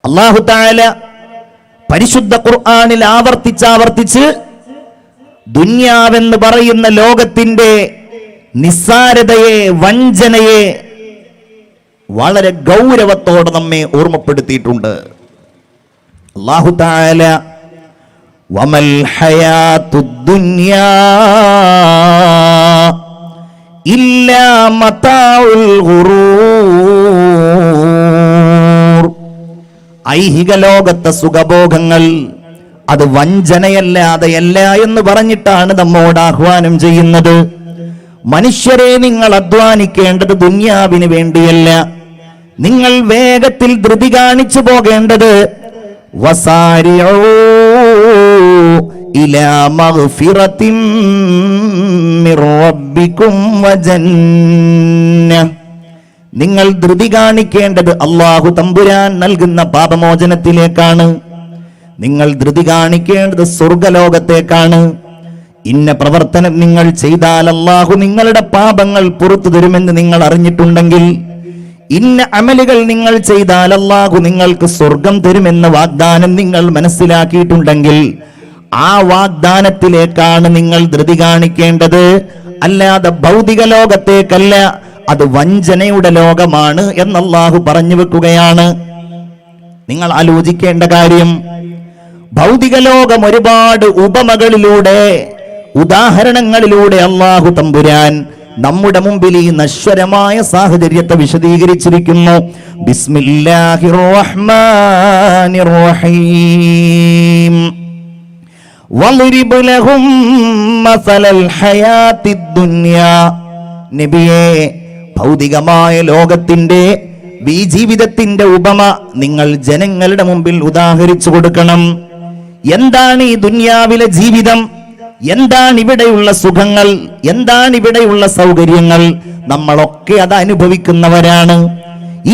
അല്ലാഹു തആല പരിശുദ്ധ ഖുർആനിൽ ആവർത്തിച്ച് ദുനിയാവെന്ന് പറയുന്ന ലോകത്തിന്റെ നിസ്സാരതയെ, വഞ്ചനയെ വളരെ ഗൗരവത്തോടെ നമ്മെ ഓർമ്മപ്പെടുത്തിയിട്ടുണ്ട്. അല്ലാഹു തആല വമൽ ഹയാത്തുദ് ദുനിയാ ഇല്ലാ മതാഉൽ ഗുറൂർ. ഐഹിക ലോകത്തെ സുഖഭോഗങ്ങൾ അത് വഞ്ചനയല്ലാതെയല്ല എന്ന് പറഞ്ഞിട്ടാണ് നമ്മോട് ആഹ്വാനം ചെയ്യുന്നത്. മനുഷ്യരെ, നിങ്ങൾ അധ്വാനിക്കേണ്ടത് ദുനിയാവിന് വേണ്ടിയല്ല. നിങ്ങൾ വേഗത്തിൽ ധൃതി കാണിച്ചു പോകേണ്ടത് വസാരിഊ ഇലാ മഗ്ഫിറത്തിൻ മിർ റബ്ബികും വജന്ന. നിങ്ങൾ ധൃതി കാണിക്കേണ്ടത് അല്ലാഹു തമ്പുരാൻ നൽകുന്ന പാപമോചനത്തിലേക്കാണ്. നിങ്ങൾ ധൃതി കാണിക്കേണ്ടത് സ്വർഗലോകത്തേക്കാണ്. ഇന്ന പ്രവർത്തനം നിങ്ങൾ ചെയ്താൽ അല്ലാഹു നിങ്ങളുടെ പാപങ്ങൾ പുറത്തു തരുമെന്ന് നിങ്ങൾ അറിഞ്ഞിട്ടുണ്ടെങ്കിൽ, ഇന്ന അമലുകൾ നിങ്ങൾ ചെയ്താൽ അല്ലാഹു നിങ്ങൾക്ക് സ്വർഗം തരുമെന്ന വാഗ്ദാനം നിങ്ങൾ മനസ്സിലാക്കിയിട്ടുണ്ടെങ്കിൽ, ആ വാഗ്ദാനത്തിലേക്കാണ് നിങ്ങൾ ധൃതി കാണിക്കേണ്ടത്, അല്ലാതെ ഭൗതിക ലോകത്തേക്കല്ല. അത് വഞ്ചനയുടെ ലോകമാണ് എന്ന് അല്ലാഹു പറഞ്ഞു വെക്കുകയാണ്. നിങ്ങൾ ആലോചിക്കേണ്ട കാര്യം, ഭൗതിക ലോകം ഒരുപാട് ഉപമകളിലൂടെ, ഉദാഹരണങ്ങളിലൂടെ അല്ലാഹു തമ്പുരാൻ നമ്മുടെ മുമ്പിൽ ഈ നശ്വരമായ സാഹചര്യത്തെ വിശദീകരിച്ചിരിക്കുന്നു. ബിസ്മില്ലാഹിർ റഹ്മാനിർ റഹീം. വളിരിബ് ലഹും മസലൽ ഹയാത്തിദ് ദുനിയാ. നബിയേ, ഭൗതികമായ ലോകത്തിന്റെ ഈ ജീവിതത്തിന്റെ ഉപമ നിങ്ങൾ ജനങ്ങളുടെ മുമ്പിൽ ഉദാഹരിച്ചു കൊടുക്കണം. എന്താണ് ഈ ദുനിയാവിലെ ജീവിതം? എന്താണ് ഇവിടെയുള്ള സുഖങ്ങൾ? എന്താണ് ഇവിടെയുള്ള സൗകര്യങ്ങൾ? നമ്മളൊക്കെ അത് അനുഭവിക്കുന്നവരാണ്.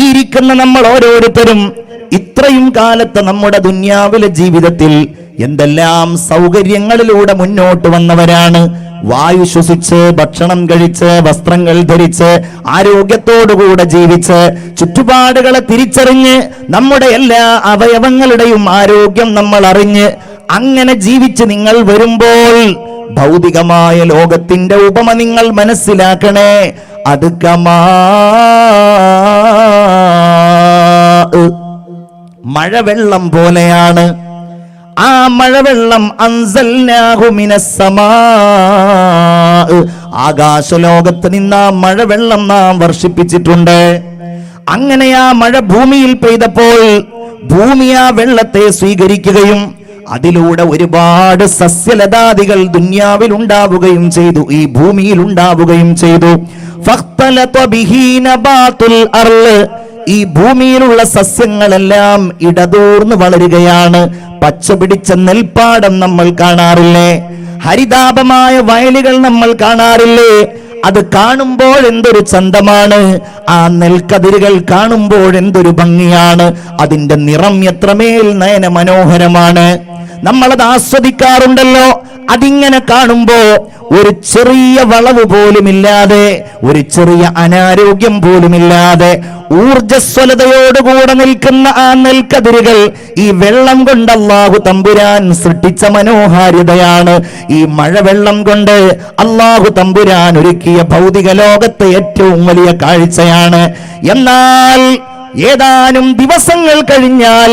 ഈ ഇരിക്കുന്ന നമ്മൾ ഓരോരുത്തരും ഇത്രയും കാലത്തെ നമ്മുടെ ദുനിയാവിലെ ജീവിതത്തിൽ എന്തെല്ലാം സൗകര്യങ്ങളിലൂടെ മുന്നോട്ട് വന്നവരാണ്. വായു ശ്വസിച്ച്, ഭക്ഷണം കഴിച്ച്, വസ്ത്രങ്ങൾ ധരിച്ച്, ആരോഗ്യത്തോടുകൂടെ ജീവിച്ച്, ചുറ്റുപാടുകളെ തിരിച്ചറിഞ്ഞ്, നമ്മുടെ എല്ലാ അവയവങ്ങളുടെയും ആരോഗ്യം നമ്മൾ അറിഞ്ഞ് അങ്ങനെ ജീവിച്ച് നിങ്ങൾ വരുമ്പോൾ ഭൗതികമായ ലോകത്തിന്റെ ഉപമ നിങ്ങൾ മനസ്സിലാക്കണേ. അത് മഴവെള്ളം പോലെയാണ്. ആ മഴവെള്ളം അൻസൽനാഹു മിനസ്സമാ, ആകാശലോകത്ത് നിന്ന് ആ മഴവെള്ളം നാം വർഷിപ്പിച്ചിട്ടുണ്ട്. അങ്ങനെ ആ മഴ ഭൂമിയിൽ പെയ്തപ്പോൾ ഭൂമി ആ വെള്ളത്തെ സ്വീകരിക്കുകയും അതിലൂടെ ഒരുപാട് സസ്യലതാദികൾ ദുനിയാവിൽ ഉണ്ടാവുകയും ചെയ്തു, ഈ ഭൂമിയിൽ ഉണ്ടാവുകയും ചെയ്തു. ഫഖ്തലത ബിഹി നബാതുൽ അർള്, ഈ ഭൂമിയിലുള്ള സസ്യങ്ങളെല്ലാം ഇടതൂർന്ന് വളരുകയാണ്. പച്ച പിടിച്ച നെൽപ്പാടം നമ്മൾ കാണാറില്ലേ? ഹരിതാപമായ വയലുകൾ നമ്മൾ കാണാറില്ലേ? അത് കാണുമ്പോൾ എന്തൊരു ചന്തമാണ്. ആ നെൽക്കതിരുകൾ കാണുമ്പോൾ എന്തൊരു ഭംഗിയാണ്. അതിന്റെ നിറം എത്രമേൽ നയന മനോഹരമാണ്. നമ്മളത് ആസ്വദിക്കാറുണ്ടല്ലോ. അതിങ്ങനെ കാണുമ്പോ ഒരു ചെറിയ വളവ് പോലുമില്ലാതെ, ഒരു ചെറിയ അനാരോഗ്യം പോലുമില്ലാതെ ഊർജ്ജസ്വലതയോടുകൂടെ നിൽക്കുന്ന ആ നെൽക്കതിരുകൾ ഈ വെള്ളം കൊണ്ട് അല്ലാഹു തമ്പുരാൻ സൃഷ്ടിച്ച മനോഹാരിതയാണ്. ഈ മഴവെള്ളം കൊണ്ട് അല്ലാഹു തമ്പുരാൻ ഒരുക്കിയ ഭൗതിക ലോകത്തെ ഏറ്റവും വലിയ കാഴ്ചയാണ്. എന്നാൽ ഏതാനും ദിവസങ്ങൾ കഴിഞ്ഞാൽ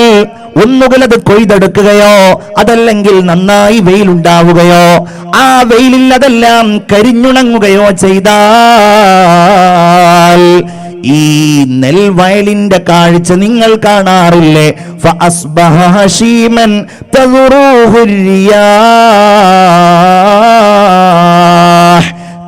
ഒന്നുകിൽ അത് കൊയ്തെടുക്കുകയോ അതല്ലെങ്കിൽ നന്നായി വെയിലുണ്ടാവുകയോ ആ വെയിലിൽ അതെല്ലാം കരിഞ്ഞുണങ്ങുകയോ ചെയ്താൽ ഈ നെൽവയലിന്റെ കാഴ്ച നിങ്ങൾ കാണാറില്ലേ? ഫഅസ്ബഹ ഹശീമൻ തദുറൂഹു റിയാഹ്,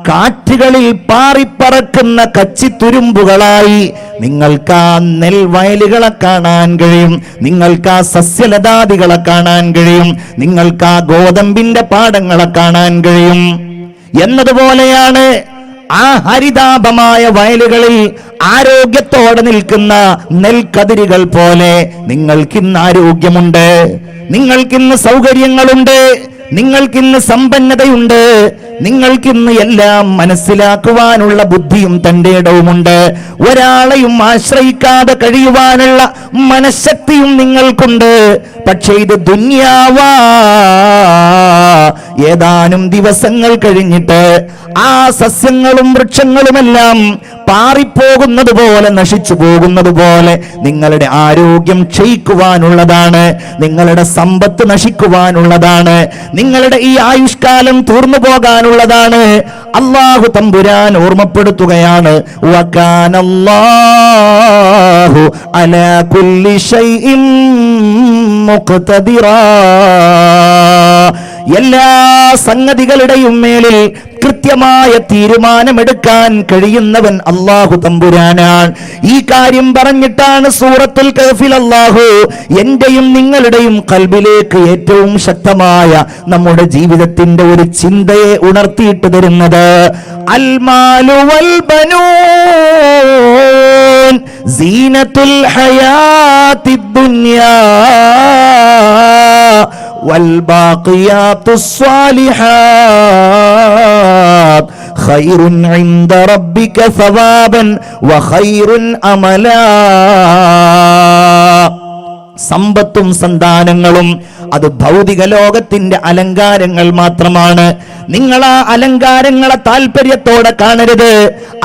കാറ്റുകളിൽ പാറിപ്പറക്കുന്ന കച്ചിത്തുരുമ്പുകളായി നിങ്ങൾക്ക് ആ നെൽവയലുകളെ കാണാൻ കഴിയും, നിങ്ങൾക്ക് ആ സസ്യലതാദികളെ കാണാൻ കഴിയും, നിങ്ങൾക്ക് ആ ഗോതമ്പിന്റെ പാടങ്ങളെ കാണാൻ കഴിയും. എന്നതുപോലെയാണ് ആ ഹരിതാപമായ വയലുകളിൽ ആരോഗ്യത്തോടെ നിൽക്കുന്ന നെൽക്കതിരുകൾ പോലെ നിങ്ങൾക്കിന്ന് ആരോഗ്യമുണ്ട്, നിങ്ങൾക്കിന്ന് സൗകര്യങ്ങളുണ്ട്, നിങ്ങൾക്കിന്ന് സമ്പന്നതയുണ്ട്, നിങ്ങൾക്കിന്ന് എല്ലാം മനസ്സിലാക്കുവാനുള്ള ബുദ്ധിയും തന്റെ ഇടവുമുണ്ട്, ഒരാളെയും ആശ്രയിക്കാതെ കഴിയുവാനുള്ള മനഃശക്തിയും നിങ്ങൾക്കുണ്ട്. പക്ഷേ ഇത് ദുന്യാവാ. ഏതാനും ദിവസങ്ങൾ കഴിഞ്ഞിട്ട് ആ സസ്യങ്ങളും വൃക്ഷങ്ങളുമെല്ലാം പാറിപ്പോകുന്നത് പോലെ, നശിച്ചു പോകുന്നത് പോലെ നിങ്ങളുടെ ആരോഗ്യം ക്ഷയിക്കുവാനുള്ളതാണ്, നിങ്ങളുടെ സമ്പത്ത് നശിക്കുവാനുള്ളതാണ്, നിങ്ങളുടെ ഈ ആയുഷ്കാലം തീർന്നു പോകാനുള്ളതാണ്. അല്ലാഹു തമ്പുരാൻ ഓർമ്മപ്പെടുത്തുകയാണ്, വകാനല്ലാഹു അലാ കുല്ലി ശൈഇൻ മുഖ്തദിറാ. എല്ലാ സംഗതികളുടെയും മേലിൽ കൃത്യമായ തീരുമാനമെടുക്കാൻ കഴിയുന്നവൻ അല്ലാഹു തമ്പുരാനാണ്. ഈ കാര്യം പറഞ്ഞിട്ടാണ് സൂറത്തുൽ കഹ്ഫിൽ അല്ലാഹു എന്റെയും നിങ്ങളുടെയും ഖൽബിലേക്ക് ഏറ്റവും ശക്തമായ നമ്മുടെ ജീവിതത്തിന്റെ ഒരു ചിന്തയെ ഉണർത്തിയിട്ട് തരുന്നത്. അൽ മാലു വൽ ബനൂൻ സീനത്തുൽ ഹയാത്തിദ് ദുനിയാ വൽബാഖിയാത്തുസ് സ്വാലിഹാത്ത് ഖൈറുൻ ഇൻദ റബ്ബിക സവാബൻ വഖൈറുൻ അമലാ. സമ്പത്തും സന്താനങ്ങളും അത് ഭൗതിക ലോകത്തിന്റെ അലങ്കാരങ്ങൾ മാത്രമാണ്. നിങ്ങൾ ആ അലങ്കാരങ്ങളെ താല്പര്യത്തോടെ കാണരുത്.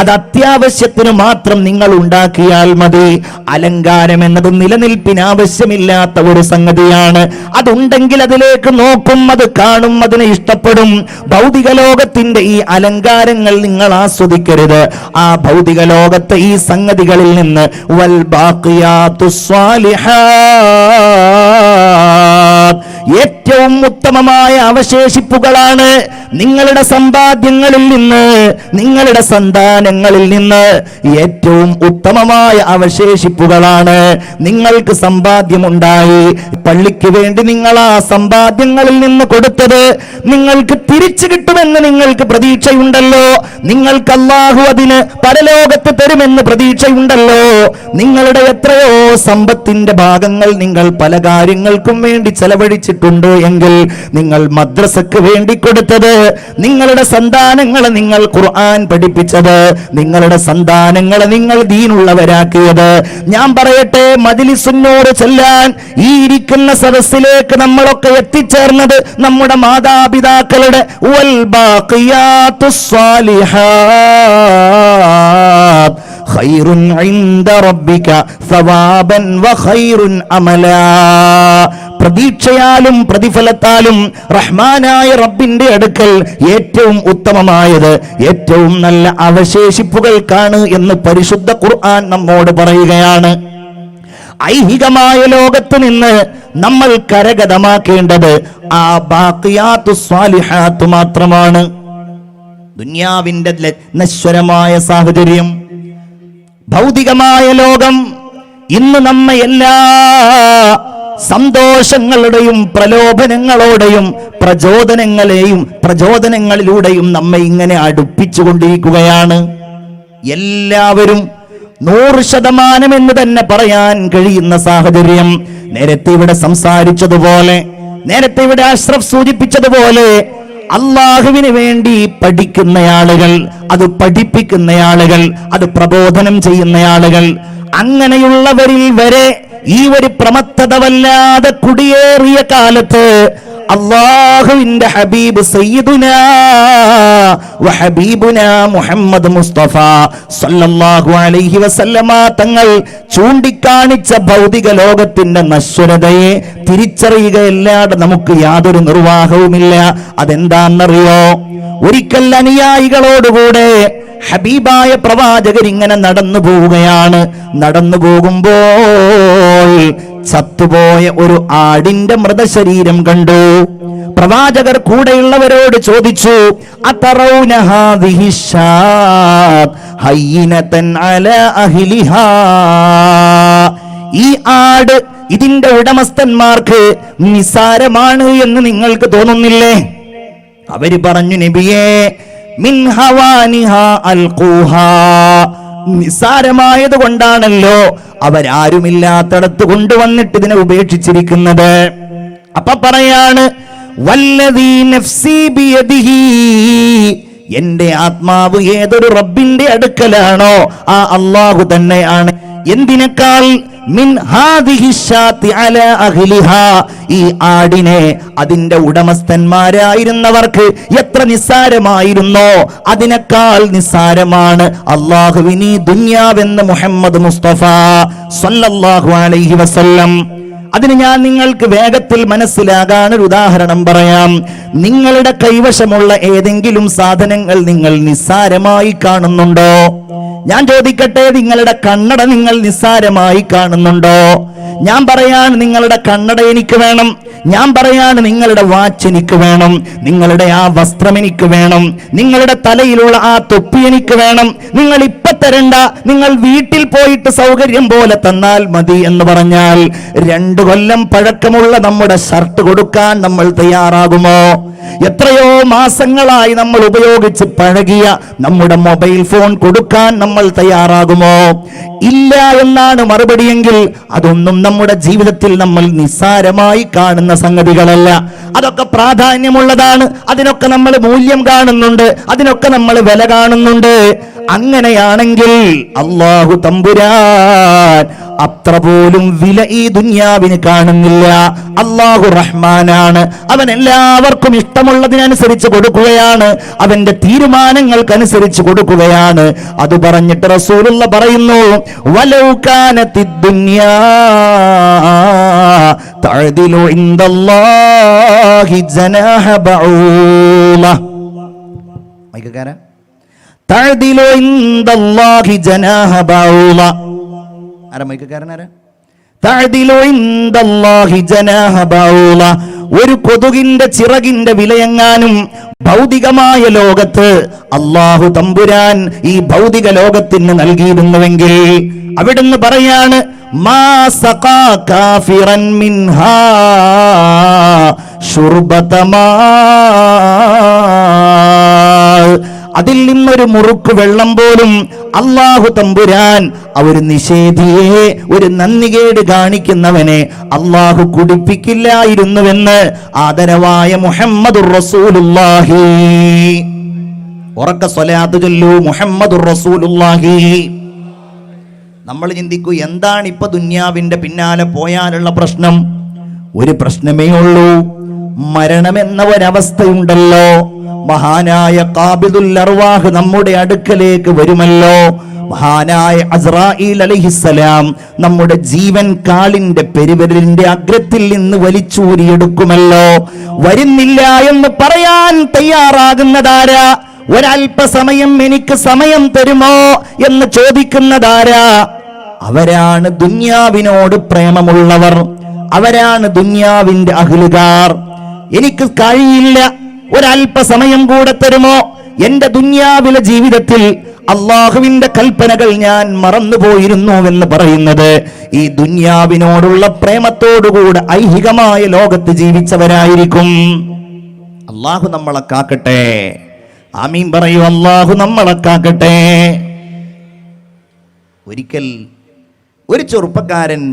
അത് അത്യാവശ്യത്തിന് മാത്രം നിങ്ങൾ ഉണ്ടാക്കിയാൽ മതി. അലങ്കാരം എന്നത് നിലനിൽപ്പിന് ആവശ്യമില്ലാത്ത ഒരു സംഗതിയാണ്. അതുണ്ടെങ്കിൽ അതിലേക്ക് നോക്കും, അത് കാണും, അതിനെ ഇഷ്ടപ്പെടും. ഭൗതിക ലോകത്തിന്റെ ഈ അലങ്കാരങ്ങൾ നിങ്ങൾ ആസ്വദിക്കരുത്. ആ ഭൗതിക ലോകത്തെ ഈ സംഗതികളിൽ നിന്ന് വൽ ബാഖിയാത്തുസ് സ്വാലിഹാത്ത്, ഏറ്റവും ഉത്തമമായ അവശേഷിപ്പുകളാണ് നിങ്ങളുടെ സമ്പാദ്യങ്ങളിൽ നിന്ന്, നിങ്ങളുടെ സന്താനങ്ങളിൽ നിന്ന് ഏറ്റവും ഉത്തമമായ അവശേഷിപ്പുകളാണ്. നിങ്ങൾക്ക് സമ്പാദ്യമുണ്ടായി, പള്ളിക്ക് വേണ്ടി നിങ്ങൾ ആ സമ്പാദ്യങ്ങളിൽ നിന്ന് കൊടുത്തത് നിങ്ങൾക്ക് തിരിച്ചു കിട്ടുമെന്ന് നിങ്ങൾക്ക് പ്രതീക്ഷയുണ്ടല്ലോ. നിങ്ങൾക്ക് അല്ലാഹു അതിന് പരലോകത്ത് തരുമെന്ന് പ്രതീക്ഷയുണ്ടല്ലോ. നിങ്ങളുടെ എത്രയോ സമ്പത്തിന്റെ ഭാഗങ്ങൾ നിങ്ങൾ പല കാര്യങ്ങൾക്കും വേണ്ടി ചെലവഴിച്ചിട്ടുണ്ട് എങ്കിൽ, നിങ്ങൾ മദ്രസക്ക് വേണ്ടി കൊടുത്തത്, നിങ്ങളുടെ സന്താനങ്ങളെ നിങ്ങൾ ഖുർആൻ പഠിപ്പിച്ചത്, നിങ്ങളുടെ സന്താനങ്ങളെ നിങ്ങൾ ദീനുള്ളവരാക്കിയത്. ഞാൻ പറയട്ടെ, മജ്ലിസുന്നൂർ ചെല്ലാൻ ഈ ഇരിക്കുന്ന സദസ്സിലേക്ക് നമ്മളൊക്കെ എത്തിച്ചേർന്നത് നമ്മുടെ മാതാപിതാക്കളുടെ വൽ ബാഖിയാത്തുസ് സ്വാലിഹാത്ത് ഖൈറുൻ ഇൻദ റബ്ബിക സവാബൻ വഖൈറുൻ അമലാ. പ്രതീക്ഷയാലും പ്രതിഫലത്താലും റഹ്മാനായ റബ്ബിന്റെ അടുക്കൽ ഏറ്റവും ഉത്തമമായത് ഏറ്റവും നല്ല അവശേഷിപ്പുകൾക്കാണ് എന്ന് പരിശുദ്ധ ഖുർആൻ നമ്മോട് പറയുകയാണ്. ഐഹികമായ ലോകത്ത് നിന്ന് നമ്മൾ കരഗതമാക്കേണ്ടത് ആ ബാഖിയാത്തുസ് സ്വാലിഹാത്ത് മാത്രമാണ്. ദുനിയാവിന്റെ നശ്വരമായ സാഹചര്യം, ഭൗതികമായ ലോകം ഇന്ന് നമ്മെ എല്ലാ സന്തോഷങ്ങളുടെയും പ്രലോഭനങ്ങളോടെയും പ്രചോദനങ്ങളിലൂടെയും നമ്മെ ഇങ്ങനെ അടുപ്പിച്ചുകൊണ്ടിരിക്കുകയാണ്. എല്ലാവരും 100% എന്ന് തന്നെ പറയാൻ കഴിയുന്ന സാഹചര്യം. നേരത്തെ ഇവിടെ സംസാരിച്ചതുപോലെ, നേരത്തെ ഇവിടെ അഷ്റഫ് സൂചിപ്പിച്ചതുപോലെ, അള്ളാഹുവിന് വേണ്ടി പഠിക്കുന്ന ആളുകൾ, അത് പഠിപ്പിക്കുന്ന ആളുകൾ, അത് പ്രബോധനം ചെയ്യുന്ന ആളുകൾ, അങ്ങനെയുള്ളവരിൽ വരെ ഈ ഒരു പ്രമത്തത വല്ലാതെ കുടിയേറിയ കാലത്ത് അല്ലാഹുവിന്റെ ഹബീബ് സയ്യിദുനാ വഹബീബുനാ മുഹമ്മദ് മുസ്തഫ സല്ലല്ലാഹു അലൈഹി വസല്ലമ തങ്ങൾ ചൂണ്ടിക്കാണിച്ച ഭൗതിക ലോകത്തിന്റെ നശ്വരതയെ തിരിച്ചറിയുകയല്ലാതെ നമുക്ക് യാതൊരു നിർവാഹവുമില്ല. അതെന്താണെന്നറിയോ? ഒരിക്കൽ അനുയായികളോടുകൂടെ ഹബീബായ പ്രവാചകർ ഇങ്ങനെ നടന്നു പോവുകയാണ്. നടന്നു പോകുമ്പോൾ ചത്തുപോയ ഒരു ആടിന്റെ മൃതശരീരം കണ്ടു. പ്രവാചകർ കൂടെയുള്ളവരോട് ചോദിച്ചു, അതറൗന ഹാദിഹി ശാത്ത് ഹയ്യിനതൻ അലാ അഹ്ലിഹാ, ഈ ആട് ഇതിന്റെ ഉടമസ്ഥന്മാർക്ക് നിസാരമാണ് എന്ന് നിങ്ങൾക്ക് തോന്നുന്നില്ലേ? അവര് പറഞ്ഞു, നബിയേ, മിൻ ഹവാനിഹാ അൽഖൂഹാ, നിസാരമായത് കൊണ്ടാണല്ലോ അവരാരുമില്ലാത്തടത്ത് കൊണ്ടുവന്നിട്ട് ഇതിനെ ഉപേക്ഷിച്ചിരിക്കുന്നത്. അപ്പൊ പറയാണ്, വല്ലദീ നഫ്സി ബിയദിഹി, എന്റെ ആത്മാവ് ഏതൊരു റബ്ബിന്റെ അടുക്കലാണോ ആ അല്ലാഹു തന്നെയാണ്. എന്തിനേക്കാൾ? മിൻ ഹാദിഹി ശാത്തി അലാ അഹ്ലിഹാ, ഈ ആടിനെ അതിന്റെ ഉടമസ്ഥന്മാരായിരുന്നവർക്ക് എത്ര നിസ്സാരമായിരുന്നോ അതിനേക്കാൾ നിസ്സാരമാണ് അല്ലാഹുവിന് ഈ ദുനിയാവെന്ന് മുഹമ്മദ് മുസ്തഫ സല്ലല്ലാഹു അലൈഹി വസല്ലം. അതിന് ഞാൻ നിങ്ങൾക്ക് വേഗത്തിൽ മനസ്സിലാകാൻ ഒരു ഉദാഹരണം പറയാം. നിങ്ങളുടെ കൈവശമുള്ള ഏതെങ്കിലും സാധനങ്ങൾ നിങ്ങൾ നിസ്സാരമായി കാണുന്നുണ്ടോ? ഞാൻ ചോദിക്കട്ടെ, നിങ്ങളുടെ കണ്ണട നിങ്ങൾ നിസ്സാരമായി കാണുന്നുണ്ടോ? ഞാൻ പറയാണ് നിങ്ങളുടെ കണ്ണട എനിക്ക് വേണം, ഞാൻ പറയാണ് നിങ്ങളുടെ വാച്ച് എനിക്ക് വേണം, നിങ്ങളുടെ ആ വസ്ത്രം എനിക്ക് വേണം, നിങ്ങളുടെ തലയിലുള്ള ആ തൊപ്പി എനിക്ക് വേണം. നിങ്ങൾ ഇപ്പൊ തരണ്ട, നിങ്ങൾ വീട്ടിൽ പോയിട്ട് സൗകര്യം പോലെ തന്നാൽ മതി എന്ന് പറഞ്ഞാൽ 2 കൊല്ലം പഴക്കമുള്ള നമ്മുടെ ഷർട്ട് കൊടുക്കാൻ നമ്മൾ തയ്യാറാകുമോ? എത്രയോ മാസങ്ങളായി നമ്മൾ ഉപയോഗിച്ച് പഴകിയ നമ്മുടെ മൊബൈൽ ഫോൺ കൊടുക്കാൻ നമ്മൾ തയ്യാറാകുമോ? ഇല്ല എന്നാണ് മറുപടിയെങ്കിൽ അതൊന്നും നമ്മുടെ ജീവിതത്തിൽ നമ്മൾ നിസ്സാരമായി കാണുന്ന സംഗതികളല്ല. അതൊക്കെ പ്രാധാന്യമുള്ളതാണ്, അതിനൊക്കെ നമ്മൾ മൂല്യം കാണുന്നുണ്ട്, അതിനൊക്കെ നമ്മൾ വില കാണുന്നുണ്ട്. അങ്ങനെയാണെങ്കിൽ അല്ലാഹു തമ്പുരാൻ അത്ര പോലും വില ഈ ദുനിയാവിന് കാണുന്നില്ല. അല്ലാഹു റഹ്മാനാണ്, അവൻ എല്ലാവർക്കും ഇഷ്ടമുള്ളതിനനുസരിച്ച് കൊടുക്കുകയാണ്, അവന്റെ തീരുമാനങ്ങൾക്കനുസരിച്ച് കൊടുക്കുകയാണ്. അത് പറഞ്ഞിട്ട് റസൂലുള്ള പറയുന്നു, വലൗ കാനത്തിദ് ദുനിയാ തഅദിലു ഇൻദല്ലാഹി ജനാഹ ബഊല. മൈക്കക്കാരാ, തഅദിലു ഇൻദല്ലാഹി ജനാഹ ബഊല. ആരാ മൈക്കക്കാരനാരാ? തഅദിലു ഇൻദല്ലാഹി ജനാഹ ബഊല. ഒരു കൊതുകിന്റെ ചിറകിന്റെ വിലയെങ്ങാനും ഭൗതികമായ ലോകത്ത് അല്ലാഹു തമ്പുരാൻ ഈ ഭൗതിക ലോകത്തിന് നൽകിയിരുന്നുവെങ്കിൽ അവിടുന്ന് പറയാണ്, മാ സഖാ കാഫിറൻ മിൻഹാ ശുർബത മാ, അതിൽ നിന്നൊരു മുറുക്ക് വെള്ളം പോലും അല്ലാഹു തമ്പുരാൻ ഒരു നിഷേധിയെ, ഒരു നന്ദികേട് കാണിക്കുന്നവനെ അല്ലാഹു കുടിപ്പിക്കില്ലായിരുന്നുവെന്ന് ആദരവായ മുഹമ്മദുർ റസൂലുള്ളാഹി. ഉറക്ക സ്വലാത്ത് ചൊല്ലൂ, മുഹമ്മദുർ റസൂലുള്ളാഹി. നമ്മൾ ചിന്തിക്കൂ, എന്താണ് ഇപ്പൊ ദുന്യാവിന്റെ പിന്നാലെ പോയാലുള്ള പ്രശ്നം? ഒരു പ്രശ്നമേ ഉള്ളൂ, മരണമെന്ന ഒരവസ്ഥയുണ്ടല്ലോ. മഹാനായ ഖാബിദുൽ അർവാഹ് നമ്മുടെ അടുക്കലേക്ക് വരുമല്ലോ. മഹാനായ അസ്രായീൽ അലൈഹിസ്സലാം നമ്മുടെ ജീവൻ കാലിന്റെ പെരുവിരലിന്റെ അഗ്രത്തിൽ നിന്ന് വലിച്ചൂരിയെടുക്കുമല്ലോ. വരുന്നില്ല എന്ന് പറയാൻ തയ്യാറാകുന്നതാരാ? ഒരല്പസമയം എനിക്ക് സമയം തരുമോ എന്ന് ചോദിക്കുന്നതാരാ? അവരാണ് ദുന്യാവിനോട് പ്രേമമുള്ളവർ, അവരാണ് ദുന്യാവിന്റെ അഹ്ലുകാർ. എനിക്ക് കഴിയില്ല, ഒരല്പസമയം കൂടെ തരുമോ? എന്റെ ദുന്യാവിലെ ജീവിതത്തിൽ അള്ളാഹുവിന്റെ കൽപ്പനകൾ ഞാൻ മറന്നുപോയിരുന്നു എന്ന് പറയുന്നത് ഈ ദുന്യാവിനോടുള്ള പ്രേമത്തോടുകൂടെ ഐഹികമായ ലോകത്ത് ജീവിച്ചവരായിരിക്കും. അള്ളാഹു നമ്മളെ കാക്കട്ടെ. ആമീൻ പറയൂ, അള്ളാഹു നമ്മളെ കാക്കട്ടെ. ഒരിക്കൽ ഒരു ചെറുപ്പക്കാരൻ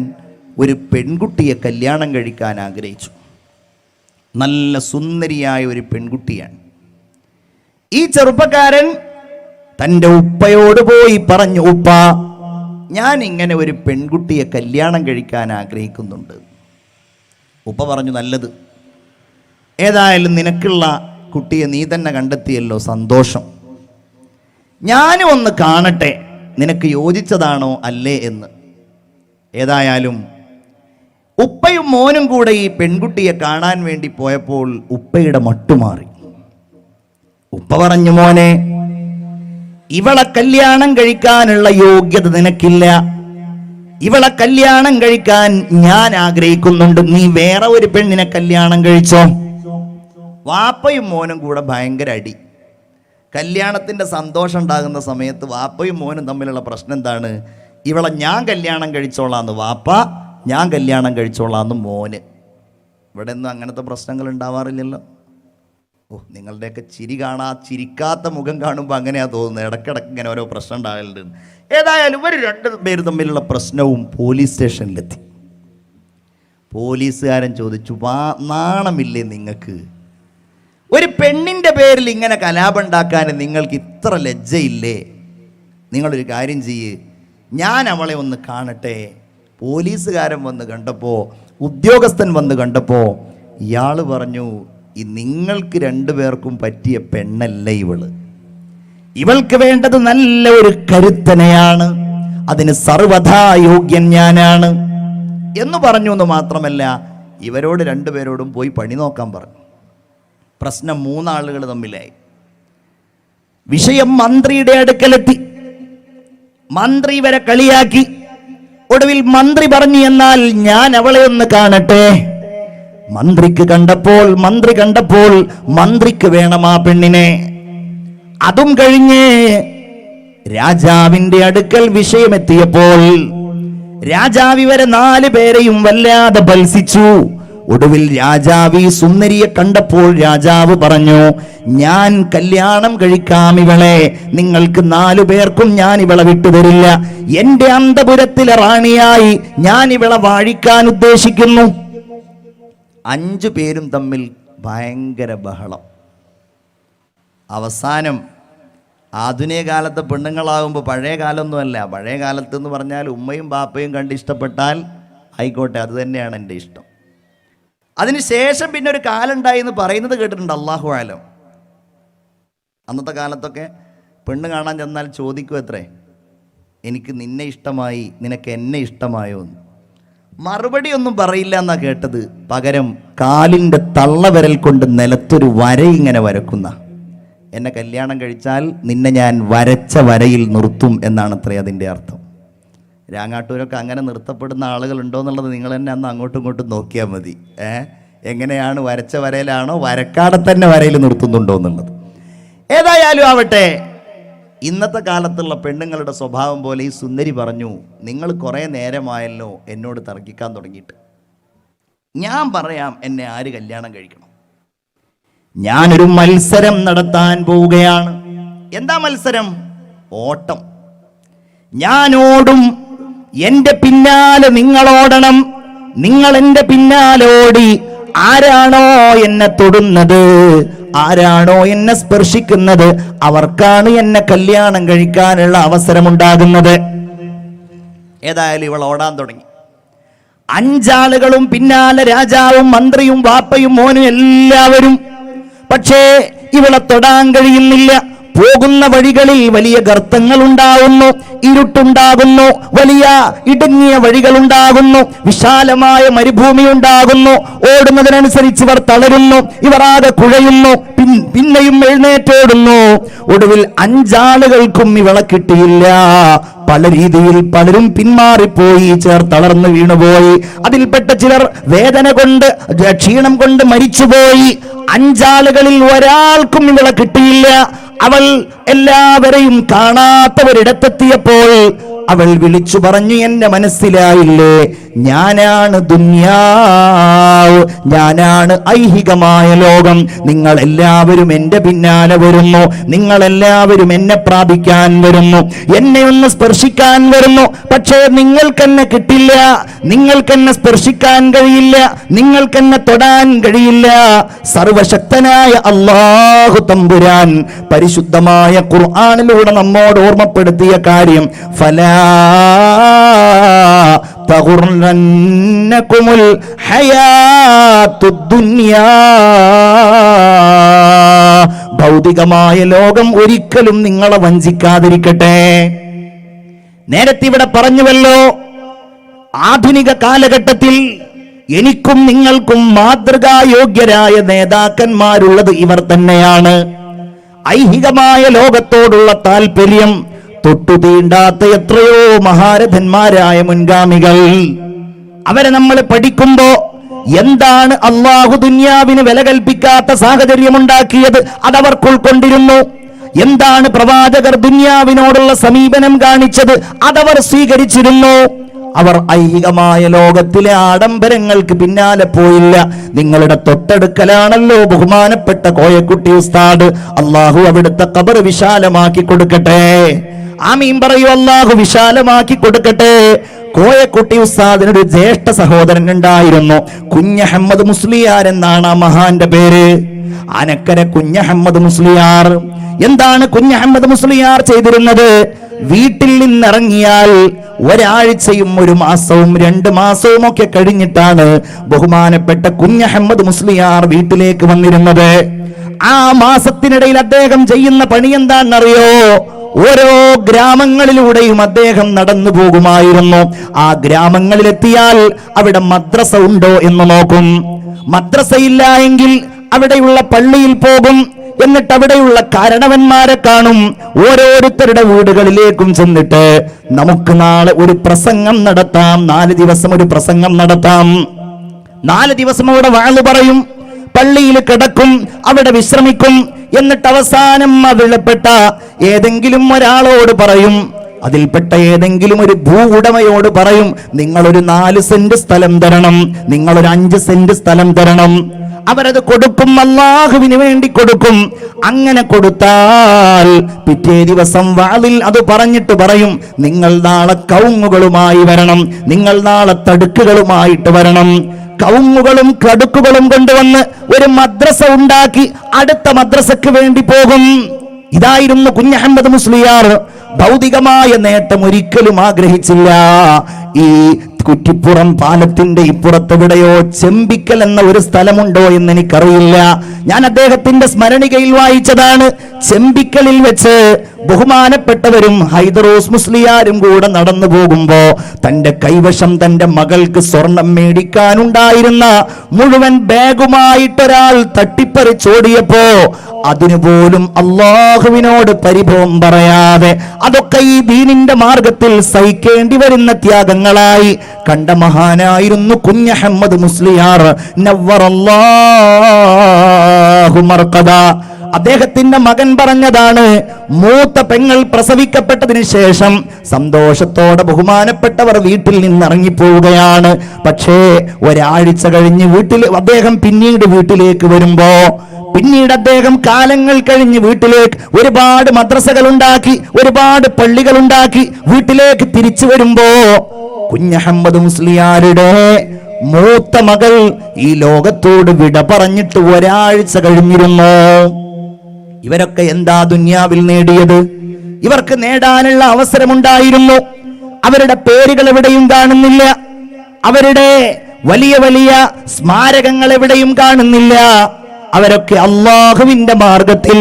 ഒരു പെൺകുട്ടിയെ കല്യാണം കഴിക്കാൻ ആഗ്രഹിച്ചു. നല്ല സുന്ദരിയായ ഒരു പെൺകുട്ടിയാണ്. ഈ ചെറുപ്പക്കാരൻ തൻ്റെ ഉപ്പയോട് പോയി പറഞ്ഞു, ഉപ്പ, ഞാൻ ഇങ്ങനെ ഒരു പെൺകുട്ടിയെ കല്യാണം കഴിക്കാൻ ആഗ്രഹിക്കുന്നുണ്ട്. ഉപ്പ പറഞ്ഞു, നല്ലത്, ഏതായാലും നിനക്കുള്ള കുട്ടിയെ നീ തന്നെ കണ്ടെത്തിയല്ലോ, സന്തോഷം. ഞാനും ഒന്ന് കാണട്ടെ നിനക്ക് യോജിച്ചതാണോ അല്ലേ എന്ന്. ഏതായാലും ഉപ്പയും മോനും കൂടെ ഈ പെൺകുട്ടിയെ കാണാൻ വേണ്ടി പോയപ്പോൾ ഉപ്പയുടെ മട്ടുമാറി. ഉപ്പ പറഞ്ഞു, മോനെ, ഇവളെ കല്യാണം കഴിക്കാനുള്ള യോഗ്യത നിനക്കില്ല, ഇവളെ കല്യാണം കഴിക്കാൻ ഞാൻ ആഗ്രഹിക്കുന്നുണ്ട്, നീ വേറെ ഒരു പെണ്ണിനെ കല്യാണം കഴിച്ചോ. വാപ്പയും മോനും കൂടെ ഭയങ്കര അടി. കല്യാണത്തിന്റെ സന്തോഷം ഉണ്ടാകുന്ന സമയത്ത് വാപ്പയും മോനും തമ്മിലുള്ള പ്രശ്നം എന്താണ്? ഇവളെ ഞാൻ കല്യാണം കഴിച്ചോളാന്ന് വാപ്പ, ഞാൻ കല്യാണം കഴിച്ചോളാന്ന് മോന്. ഇവിടെ ഒന്നും അങ്ങനത്തെ പ്രശ്നങ്ങൾ ഉണ്ടാവാറില്ലല്ലോ. ഓ, നിങ്ങളുടെയൊക്കെ ചിരിക്കാത്ത മുഖം കാണുമ്പോൾ അങ്ങനെയാ തോന്നുന്നത്. ഇടക്കിടക്ക് ഇങ്ങനെ ഓരോ പ്രശ്നം ഉണ്ടാകലുണ്ട്. ഏതായാലും ഇവർ 2 പേര് തമ്മിലുള്ള പ്രശ്നവും പോലീസ് സ്റ്റേഷനിലെത്തി. പോലീസുകാരൻ ചോദിച്ചു, നാണമില്ലേ നിങ്ങൾക്ക്? ഒരു പെണ്ണിൻ്റെ പേരിൽ ഇങ്ങനെ കലാപം ഉണ്ടാക്കാൻ നിങ്ങൾക്ക് ഇത്ര ലജ്ജയില്ലേ? നിങ്ങളൊരു കാര്യം ചെയ്യ്, ഞാൻ അവളെ ഒന്ന് കാണട്ടെ. പോലീസുകാരൻ വന്ന് കണ്ടപ്പോൾ, ഉദ്യോഗസ്ഥൻ വന്ന് കണ്ടപ്പോൾ ഇയാൾ പറഞ്ഞു, നിങ്ങൾക്ക് രണ്ടുപേർക്കും പറ്റിയ പെണ്ണല്ല ഇവള്. ഇവൾക്ക് വേണ്ടത് നല്ല ഒരു കരുത്തനെയാണ്, അതിന് സർവഥാ യോഗ്യൻ ഞാനാണ് എന്ന് പറഞ്ഞു. എന്ന് മാത്രമല്ല, ഇവരോട് രണ്ടുപേരോടും പോയി പണി നോക്കാൻ പറഞ്ഞു. പ്രശ്നം മൂന്നാളുകൾ തമ്മിലായി. വിഷയം മന്ത്രിയുടെ അടുക്കലെത്തി. മന്ത്രി ഇവരെ കളിയാക്കി. ഒടുവിൽ മന്ത്രി പറഞ്ഞു, എന്നാൽ ഞാൻ അവളെ ഒന്ന് കാണട്ടെ. മന്ത്രി കണ്ടപ്പോൾ മന്ത്രിക്ക് വേണം ആ പെണ്ണിനെ. അതും കഴിഞ്ഞ് രാജാവിന്റെ അടുക്കൽ വിഷയമെത്തിയപ്പോൾ രാജാവ് ഇവരെ 4 പേരെയും വല്ലാതെ ബത്സിച്ചു. ഒടുവിൽ രാജാവ് ഈ സുന്ദരിയെ കണ്ടപ്പോൾ രാജാവ് പറഞ്ഞു, ഞാൻ കല്യാണം കഴിക്കാം ഇവളെ, നിങ്ങൾക്ക് 4 പേർക്കും ഞാൻ ഇവളെ വിട്ടുതരില്ല. എന്റെ അന്തപുരത്തിലെ റാണിയായി ഞാൻ ഇവളെ വാഴിക്കാൻ ഉദ്ദേശിക്കുന്നു. 5 പേരും തമ്മിൽ ഭയങ്കര ബഹളം. അവസാനം ആധുനിക കാലത്തെ പെണ്ണുങ്ങളാകുമ്പോൾ പഴയ കാലമൊന്നുമല്ല. പഴയ കാലത്ത് എന്ന് പറഞ്ഞാൽ ഉമ്മയും ബാപ്പയും കണ്ട് ഇഷ്ടപ്പെട്ടാൽ ആയിക്കോട്ടെ, അത് തന്നെയാണ് എൻ്റെ ഇഷ്ടം. അതിനുശേഷം പിന്നെ ഒരു കാലം ഉണ്ടായി എന്ന് പറയുന്നത് കേട്ടിട്ടുണ്ട്. അല്ലാഹു ആലം. അന്നത്തെ കാലത്തൊക്കെ പെണ്ണ് കാണാൻ ചെന്നാൽ ചോദിക്കും, എത്രേ, എനിക്ക് നിന്നെ ഇഷ്ടമായി, നിനക്ക് എന്നെ ഇഷ്ടമായോ എന്ന്. മറുപടി ഒന്നും പറയില്ല എന്നാ കേട്ടത്. പകരം കാലിൻ്റെ തള്ളവിരൽ കൊണ്ട് നിലത്തൊരു വര ഇങ്ങനെ വരക്കുന്ന, എന്നെ കല്യാണം കഴിച്ചാൽ നിന്നെ ഞാൻ വരച്ച വരയിൽ നിർത്തും എന്നാണ് അത്രേ അതിൻ്റെ അർത്ഥം. രാങ്ങാട്ടൂരൊക്കെ അങ്ങനെ നിർത്തപ്പെടുന്ന ആളുകളുണ്ടോ എന്നുള്ളത് നിങ്ങൾ തന്നെ അന്ന് അങ്ങോട്ടും ഇങ്ങോട്ടും നോക്കിയാൽ മതി. എങ്ങനെയാണ്, വരച്ച വരയിലാണോ വരക്കാടെ തന്നെ വരയിൽ നിർത്തുന്നുണ്ടോ എന്നുള്ളത്. ഏതായാലും ആവട്ടെ, ഇന്നത്തെ കാലത്തുള്ള പെണ്ണുങ്ങളുടെ സ്വഭാവം പോലെ ഈ സുന്ദരി പറഞ്ഞു, നിങ്ങൾ കുറേ നേരമായല്ലോ എന്നോട് തർക്കിക്കാൻ തുടങ്ങിയിട്ട്. ഞാൻ പറയാം എന്നെ ആര് കല്യാണം കഴിക്കണം. ഞാനൊരു മത്സരം നടത്താൻ പോവുകയാണ്. എന്താ മത്സരം? ഓട്ടം. ഞാൻ ഓടും, എന്റെ പിന്നാലെ നിങ്ങളോടണം. നിങ്ങൾ എന്റെ പിന്നാലെ ഓടി ആരാണോ എന്നെ തൊടുന്നത്, ആരാണോ എന്നെ സ്പർശിക്കുന്നത്, അവർക്കാണ് എന്നെ കല്യാണം കഴിക്കാനുള്ള അവസരമുണ്ടാകുന്നത്. ഏതായാലും ഇവൾ ഓടാൻ തുടങ്ങി. 5 ആളുകളും പിന്നാലെ, രാജാവും മന്ത്രിയും വാപ്പയും മോനും എല്ലാവരും. പക്ഷേ ഇവളെ തൊടാൻ കഴിയുന്നില്ല. പോകുന്ന വഴികളിൽ വലിയ ഗർത്തങ്ങൾ ഉണ്ടാകുന്നു, ഇരുട്ടുണ്ടാകുന്നു, വലിയ ഇടുങ്ങിയ വഴികളുണ്ടാകുന്നു, വിശാലമായ മരുഭൂമി ഉണ്ടാകുന്നു. ഓടുന്നതിനനുസരിച്ച് ഇവർ തളരുന്നു, ഇവർ ആകെ കുഴയുന്നു, പിന്നെയും എഴുന്നേറ്റോടുന്നു. ഒടുവിൽ 5 ആളുകൾക്കും ഇവളെ കിട്ടിയില്ല. പല രീതിയിൽ പലരും പിന്മാറിപ്പോയി, ചിലർ തളർന്നു വീണുപോയി, അതിൽപ്പെട്ട ചിലർ വേദന കൊണ്ട് ക്ഷീണം കൊണ്ട് മരിച്ചുപോയി. 5 ആളുകളിൽ ഒരാൾക്കും ഇവളെ കിട്ടിയില്ല. അവൾ എല്ലാവരെയും കാണാത്തവരിടത്തെത്തിയപ്പോൾ അവൾ വിളിച്ചു പറഞ്ഞു, എന്നെ മനസ്സിലായില്ലേ, ഞാനാണ് ദുനിയാവ്, ഞാനാണ് ഐഹികമായ ലോകം. നിങ്ങൾ എല്ലാവരും എന്റെ പിന്നാലെ വരുന്നു, നിങ്ങൾ എല്ലാവരും എന്നെ പ്രാപിക്കാൻ വരുന്നു, എന്നെ ഒന്ന് സ്പർശിക്കാൻ വരുന്നു. പക്ഷേ നിങ്ങൾക്കെന്നെ കിട്ടില്ല, നിങ്ങൾക്കെന്നെ സ്പർശിക്കാൻ കഴിയില്ല, നിങ്ങൾക്കെന്നെ തൊടാൻ കഴിയില്ല. സർവശക്തനായ അല്ലാഹു തമ്പുരാൻ പരിശുദ്ധമായ ഖുർആനിലൂടെ നമ്മോട് ഓർമ്മപ്പെടുത്തിയ കാര്യം, ഫലാ തഗുർറന്നകുമുൽ ഹയാത്തുദ് ദുനിയാ, ഭൗതികമായ ലോകം ഒരിക്കലും നിങ്ങളെ വഞ്ചിക്കാതിരിക്കട്ടെ. നേരത്തെ ഇവിടെ പറഞ്ഞുവല്ലോ, ആധുനിക കാലഘട്ടത്തിൽ എനിക്കും നിങ്ങൾക്കും മാതൃകായോഗ്യരായ നേതാക്കന്മാരുള്ളത് ഇവർ തന്നെയാണ്. ഐഹികമായ ലോകത്തോടുള്ള താല്പര്യം തൊട്ടു തീണ്ടാത്ത എത്രയോ മഹാരഥന്മാരായ മുൻഗാമികൾ. അവരെ നമ്മൾ പഠിക്കുമ്പോ എന്താണ് അല്ലാഹു ദുനിയാവിന് വില കൽപ്പിക്കാത്ത സാഹചര്യം ഉണ്ടാക്കിയത്, അതവർക്ക് ഉൾക്കൊണ്ടിരുന്നു. എന്താണ് പ്രവാചകർ ദുനിയാവിനോടുള്ള സമീപനം കാണിച്ചത്, അതവർ സ്വീകരിച്ചിരുന്നു. അവർ ഐഹികമായ ലോകത്തിലെ ആഡംബരങ്ങൾക്ക് പിന്നാലെ പോയില്ല. നിങ്ങളുടെ തൊട്ടടുക്കലാണല്ലോ ബഹുമാനപ്പെട്ട കോയക്കുട്ടി ഉസ്താദ്. അല്ലാഹു അവിടുത്തെ ഖബർ വിശാലമാക്കി കൊടുക്കട്ടെ. ആമീൻ പറയൂ. അല്ലാഹു വിശാലമാക്കി കൊടുക്കട്ടെ. കോയക്കുട്ടി ഉസ്താദിനൊരു ജ്യേഷ്ഠ സഹോദരൻ ഉണ്ടായിരുന്നു. കുഞ്ഞഹമ്മദ് മുസ്ലിയാർ എന്നാണ് ആ മഹാന്റെ പേര്. ആനക്കര കുഞ്ഞഹമ്മദ് മുസ്ലിയാർ. എന്താണ് കുഞ്ഞഹമ്മദ് മുസ്ലിയാർ ചെയ്തിരുന്നത്? വീട്ടിൽ നിന്നിറങ്ങിയാൽ ഒരാഴ്ചയും 1 മാസവും 2 മാസവും ഒക്കെ കഴിഞ്ഞിട്ടാണ് ബഹുമാനപ്പെട്ട കുഞ്ഞഹമ്മദ് മുസ്ലിയാർ വീട്ടിലേക്ക് വന്നിരുന്നത്. ആ മാസത്തിനിടയിൽ അദ്ദേഹം ചെയ്യുന്ന പണി എന്താണെന്നറിയോ? ഓരോ ഗ്രാമങ്ങളിലൂടെയും അദ്ദേഹം നടന്നു പോകുമായിരുന്നു. ആ ഗ്രാമങ്ങളിലെത്തിയാൽ അവിടെ മദ്രസ ഉണ്ടോ എന്ന് നോക്കും. മദ്രസയില്ല എങ്കിൽ അവിടെയുള്ള പള്ളിയിൽ പോകും. എന്നിട്ട് അവിടെയുള്ള കാരണവന്മാരെ കാണും. ഓരോരുത്തരുടെ വീടുകളിലേക്കും ചെന്നിട്ട് നമുക്ക് നാളെ ഒരു പ്രസംഗം നടത്താം, 4 ദിവസം ഒരു പ്രസംഗം നടത്താം. 4 ദിവസം അവിടെ വാഴ് പറയും, പള്ളിയിൽ കിടക്കും, അവിടെ വിശ്രമിക്കും. എന്നിട്ട് അവസാനം അതിൽപ്പെട്ട ഏതെങ്കിലും ഒരാളോട് പറയും, അതിൽപ്പെട്ട ഏതെങ്കിലും ഒരു ഭൂ ഉടമയോട് പറയും, നിങ്ങളൊരു 4 സെന്റ് സ്ഥലം തരണം, നിങ്ങളൊരു 5 സെന്റ് സ്ഥലം തരണം. അവരത് കൊടുക്കും, അല്ലാഹുവിന് വേണ്ടി കൊടുക്കും. അങ്ങനെ കൊടുത്താൽ പിറ്റേ ദിവസം വാളിൽ അത് പറഞ്ഞിട്ട് പറയും, നിങ്ങൾ നാളെ കവുങ്ങുകളുമായി വരണം, നിങ്ങൾ നാളെ തടുക്കുകളുമായിട്ട് വരണം. കവുങ്ങുകളും കടുക്കുകളും കൊണ്ടുവന്ന് ഒരു മദ്രസ ഉണ്ടാക്കി അടുത്ത മദ്രസക്ക് വേണ്ടി പോകും. ഇതായിരുന്നു കുഞ്ഞഹമ്മദ് മുസ്ലിയാർ. ഭൗതികമായ നേട്ടം ഒരിക്കലും ആഗ്രഹിച്ചില്ല. ഈ കുറ്റിപ്പുറം പാലത്തിന്റെ ഇപ്പുറത്തെവിടെയോ ചെമ്പിക്കൽ എന്ന ഒരു സ്ഥലമുണ്ടോ എന്ന് എനിക്കറിയില്ല. ഞാൻ അദ്ദേഹത്തിന്റെ സ്മരണികയിൽ വായിച്ചതാണ്. ചെമ്പിക്കലിൽ വെച്ച് ബഹുമാനപ്പെട്ടവരും ഹൈദറൂസ് മുസ്ലിയാരും കൂടെ നടന്നു പോകുമ്പോ തന്റെ കൈവശം തന്റെ മകൾക്ക് സ്വർണം മേടിക്കാനുണ്ടായിരുന്ന മുഴുവൻ ബാഗുമായിട്ടൊരാൾ തട്ടിപ്പറിച്ചോടിയപ്പോ അതിനുപോലും അള്ളാഹുവിനോട് പരിഭവം പറയാതെ അതൊക്കെ ഈ ദീനിന്റെ മാർഗത്തിൽ സഹിക്കേണ്ടി വരുന്ന ത്യാഗങ്ങളായി കണ്ട മഹാനായിരുന്നു കുഞ്ഞഹമ്മദ് മുസ്ലിയാർ. നവ്വറല്ലാഹു മർഖദ. അദ്ദേഹത്തിന്റെ മകൻ പറഞ്ഞതാണ്, മൂത്ത പെങ്ങൾ പ്രസവിക്കപ്പെട്ടതിന് ശേഷം സന്തോഷത്തോടെ ബഹുമാനപ്പെട്ടവർ വീട്ടിൽ നിന്ന് ഇറങ്ങിപ്പോവുകയാണ്. പക്ഷേ ഒരാഴ്ച കഴിഞ്ഞ് അദ്ദേഹം പിന്നീട് വീട്ടിലേക്ക് വരുമ്പോ, പിന്നീട് അദ്ദേഹം കാലങ്ങൾ കഴിഞ്ഞ് വീട്ടിലേക്ക് ഒരുപാട് മദ്രസകൾ ഉണ്ടാക്കി, ഒരുപാട് പള്ളികൾ ഉണ്ടാക്കി. വീട്ടിലേക്ക് തിരിച്ചു വരുമ്പോ കുഞ്ഞഹമ്മദ് മുസ്ലിയാരുടെ മൂത്ത മകൾ ഈ ലോകത്തോട് വിട പറഞ്ഞിട്ട് ഒരാഴ്ച കഴിഞ്ഞിരുന്നു. ഇവരൊക്കെ എന്താ ദുനിയാവിൽ നേടിയത്? ഇവർക്ക് നേടാനുള്ള അവസരമുണ്ടായിരുന്നു. അവരുടെ പേരുകൾ എവിടെയും കാണുന്നില്ല, അവരുടെ വലിയ വലിയ സ്മാരകങ്ങൾ എവിടെയും കാണുന്നില്ല. അവരൊക്കെ അള്ളാഹുവിന്റെ മാർഗത്തിൽ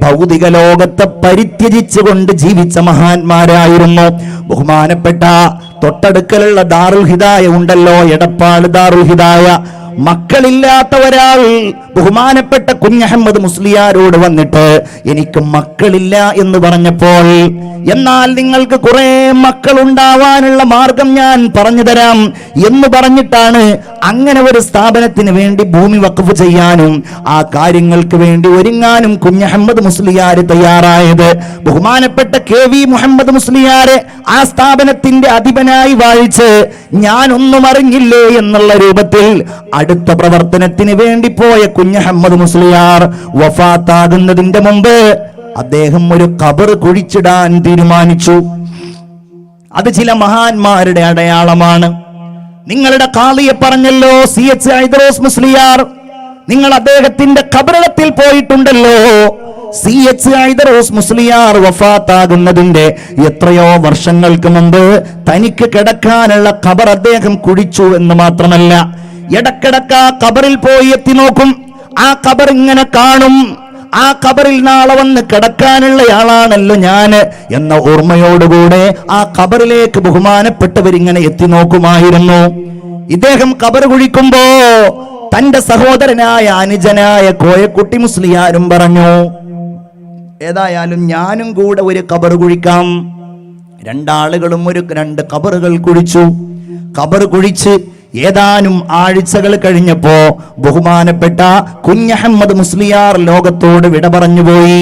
ഭൗതിക ലോകത്തെ പരിത്യജിച്ചുകൊണ്ട് ജീവിച്ച മഹാന്മാരായിരുന്നു. ബഹുമാനപ്പെട്ട തൊട്ടടുക്കലുള്ള ദാറുൽ ഹിദായ ഉണ്ടല്ലോ, എടപ്പാട് ദാറുൽ ഹിദായ, മക്കളില്ലാത്ത ഒരാൾ ബഹുമാനപ്പെട്ട കുഞ്ഞഹമ്മദ് മുസ്ലിയാരോട് വന്നിട്ട് എനിക്ക് മക്കളില്ല എന്ന് പറഞ്ഞപ്പോൾ, എന്നാൽ നിങ്ങൾക്ക് കുറെ മക്കൾ ഉണ്ടാവാനുള്ള മാർഗം ഞാൻ പറഞ്ഞു തരാം എന്ന് പറഞ്ഞിട്ടാണ് അങ്ങനെ ഒരു സ്ഥാപനത്തിന് വേണ്ടി ഭൂമി വഖഫ് ചെയ്യാനും ആ കാര്യങ്ങൾക്ക് വേണ്ടി ഒരുങ്ങാനും കുഞ്ഞഹമ്മദ് മുസ്ലിയാര് തയ്യാറായത്. ബഹുമാനപ്പെട്ട KV മുഹമ്മദ് മുസ്ലിയാരെ ആ സ്ഥാപനത്തിന്റെ അധിപനായി വാഴിച്ച് ഞാനൊന്നും അറിഞ്ഞില്ലേ എന്നുള്ള രൂപത്തിൽ അടുത്ത പ്രവർത്തനത്തിന് വേണ്ടി പോയ കുഞ്ഞഹമ്മദ് മുസ്ലിയാർ വഫാത്താകുന്നതിന്റെ മുമ്പ് അദ്ദേഹം ഒരു ഖബർ കുഴിച്ചിടാൻ തീരുമാനിച്ചു. അത് ചില മഹാന്മാരുടെ അടയാളമാണ്. നിങ്ങളുടെ ഖാളിയെ പറഞ്ഞല്ലോ, CH ഹൈദറൂസ് മുസ്ലിയാർ, നിങ്ങൾ അദ്ദേഹത്തിന്റെ ഖബറിടത്തിൽ പോയിട്ടുണ്ടല്ലോ. CH ഹൈദറൂസ് മുസ്ലിയാർ വഫാത്താകുന്നതിന്റെ എത്രയോ വർഷങ്ങൾക്ക് മുമ്പ് തനിക്ക് കിടക്കാനുള്ള ഖബർ അദ്ദേഹം കുഴിച്ചു എന്ന് മാത്രമല്ല, ഇടക്കിടക്ക് ആ ഖബറിൽ പോയി എത്തി നോക്കും. ആ ഖബർ ഇങ്ങനെ കാണും. ആ ഖബറിൽ നാളെ വന്ന് കിടക്കാനുള്ളയാളാണല്ലോ ഞാൻ എന്ന ഓർമ്മയോടുകൂടെ ആ ഖബറിലേക്ക് ബഹുമാനപ്പെട്ടവരിങ്ങനെ എത്തി നോക്കുമായിരുന്നു. ഇദ്ദേഹം ഖബർ കുഴിക്കുമ്പോ തന്റെ സഹോദരനായ അനുജനായ കോയക്കുട്ടി മുസ്ലിയാരും പറഞ്ഞു, ഏതായാലും ഞാനും കൂടെ ഒരു ഖബർ കുഴിക്കാം. രണ്ടാളുകളും 2 ഖബറുകൾ കുഴിച്ചു. ഖബർ കുഴിച്ച് ഏതാനും ആഴ്ചകൾ കഴിഞ്ഞപ്പോ ബഹുമാനപ്പെട്ട കുഞ്ഞഹമ്മദ് മുസ്ലിയാർ ലോകത്തോട് വിട പറഞ്ഞുപോയി.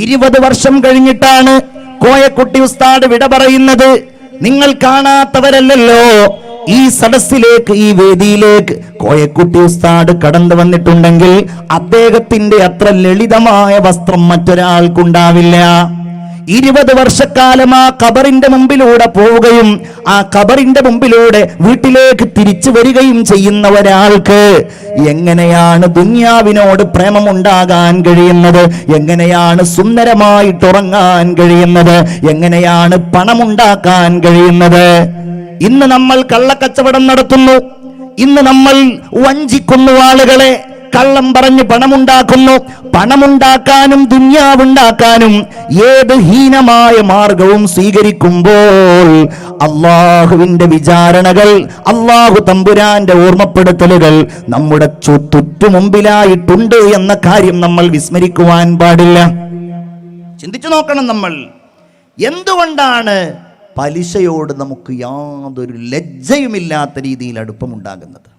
20 വർഷം കഴിഞ്ഞിട്ടാണ് കോയക്കുട്ടി ഉസ്താദ് വിട പറയുന്നത്. നിങ്ങൾ കാണാത്തവരല്ലല്ലോ ഈ സദസ്സിലേക്ക്, ഈ വേദിയിലേക്ക് കോയക്കുട്ടി ഉസ്താദ് കടന്നു വന്നിട്ടുണ്ടെങ്കിൽ അദ്ദേഹത്തിന്റെ അത്ര ലളിതമായ വസ്ത്രം മറ്റൊരാൾക്കുണ്ടാവില്ല. 20 വർഷക്കാലം ആ ഖബറിന്റെ മുമ്പിലൂടെ പോവുകയും ആ ഖബറിന്റെ മുമ്പിലൂടെ വീട്ടിലേക്ക് തിരിച്ചു വരികയും ചെയ്യുന്ന ഒരാൾക്ക് എങ്ങനെയാണ് ദുനിയാവിനോട് പ്രേമമുണ്ടാകാൻ കഴിയുന്നത്? എങ്ങനെയാണ് സുന്ദരമായിട്ടുറങ്ങാൻ കഴിയുന്നത്? എങ്ങനെയാണ് പണമുണ്ടാക്കാൻ കഴിയുന്നത്? ഇന്ന് നമ്മൾ കള്ളക്കച്ചവടം നടത്തുന്നു, ഇന്ന് നമ്മൾ വഞ്ചിക്കുന്നു ആളുകളെ, കള്ളം പറഞ്ഞ് പണമുണ്ടാക്കുന്നു. പണമുണ്ടാക്കാനും ദുനിയാവുണ്ടാക്കാനും ഏത് ഹീനമായ മാർഗവും സ്വീകരിക്കുമ്പോൾ അള്ളാഹുവിന്റെ വിചാരണകൾ, അള്ളാഹു തമ്പുരാന്റെ ഓർമ്മപ്പെടുത്തലുകൾ നമ്മുടെ ചുറ്റുമുമ്പിലായിട്ടുണ്ട് എന്ന കാര്യം നമ്മൾ വിസ്മരിക്കുവാൻ പാടില്ല. ചിന്തിച്ചു നോക്കണം നമ്മൾ. എന്തുകൊണ്ടാണ് പലിശയോട് നമുക്ക് യാതൊരു ലജ്ജയുമില്ലാത്ത രീതിയിൽ അടുപ്പമുണ്ടാകുന്നത്?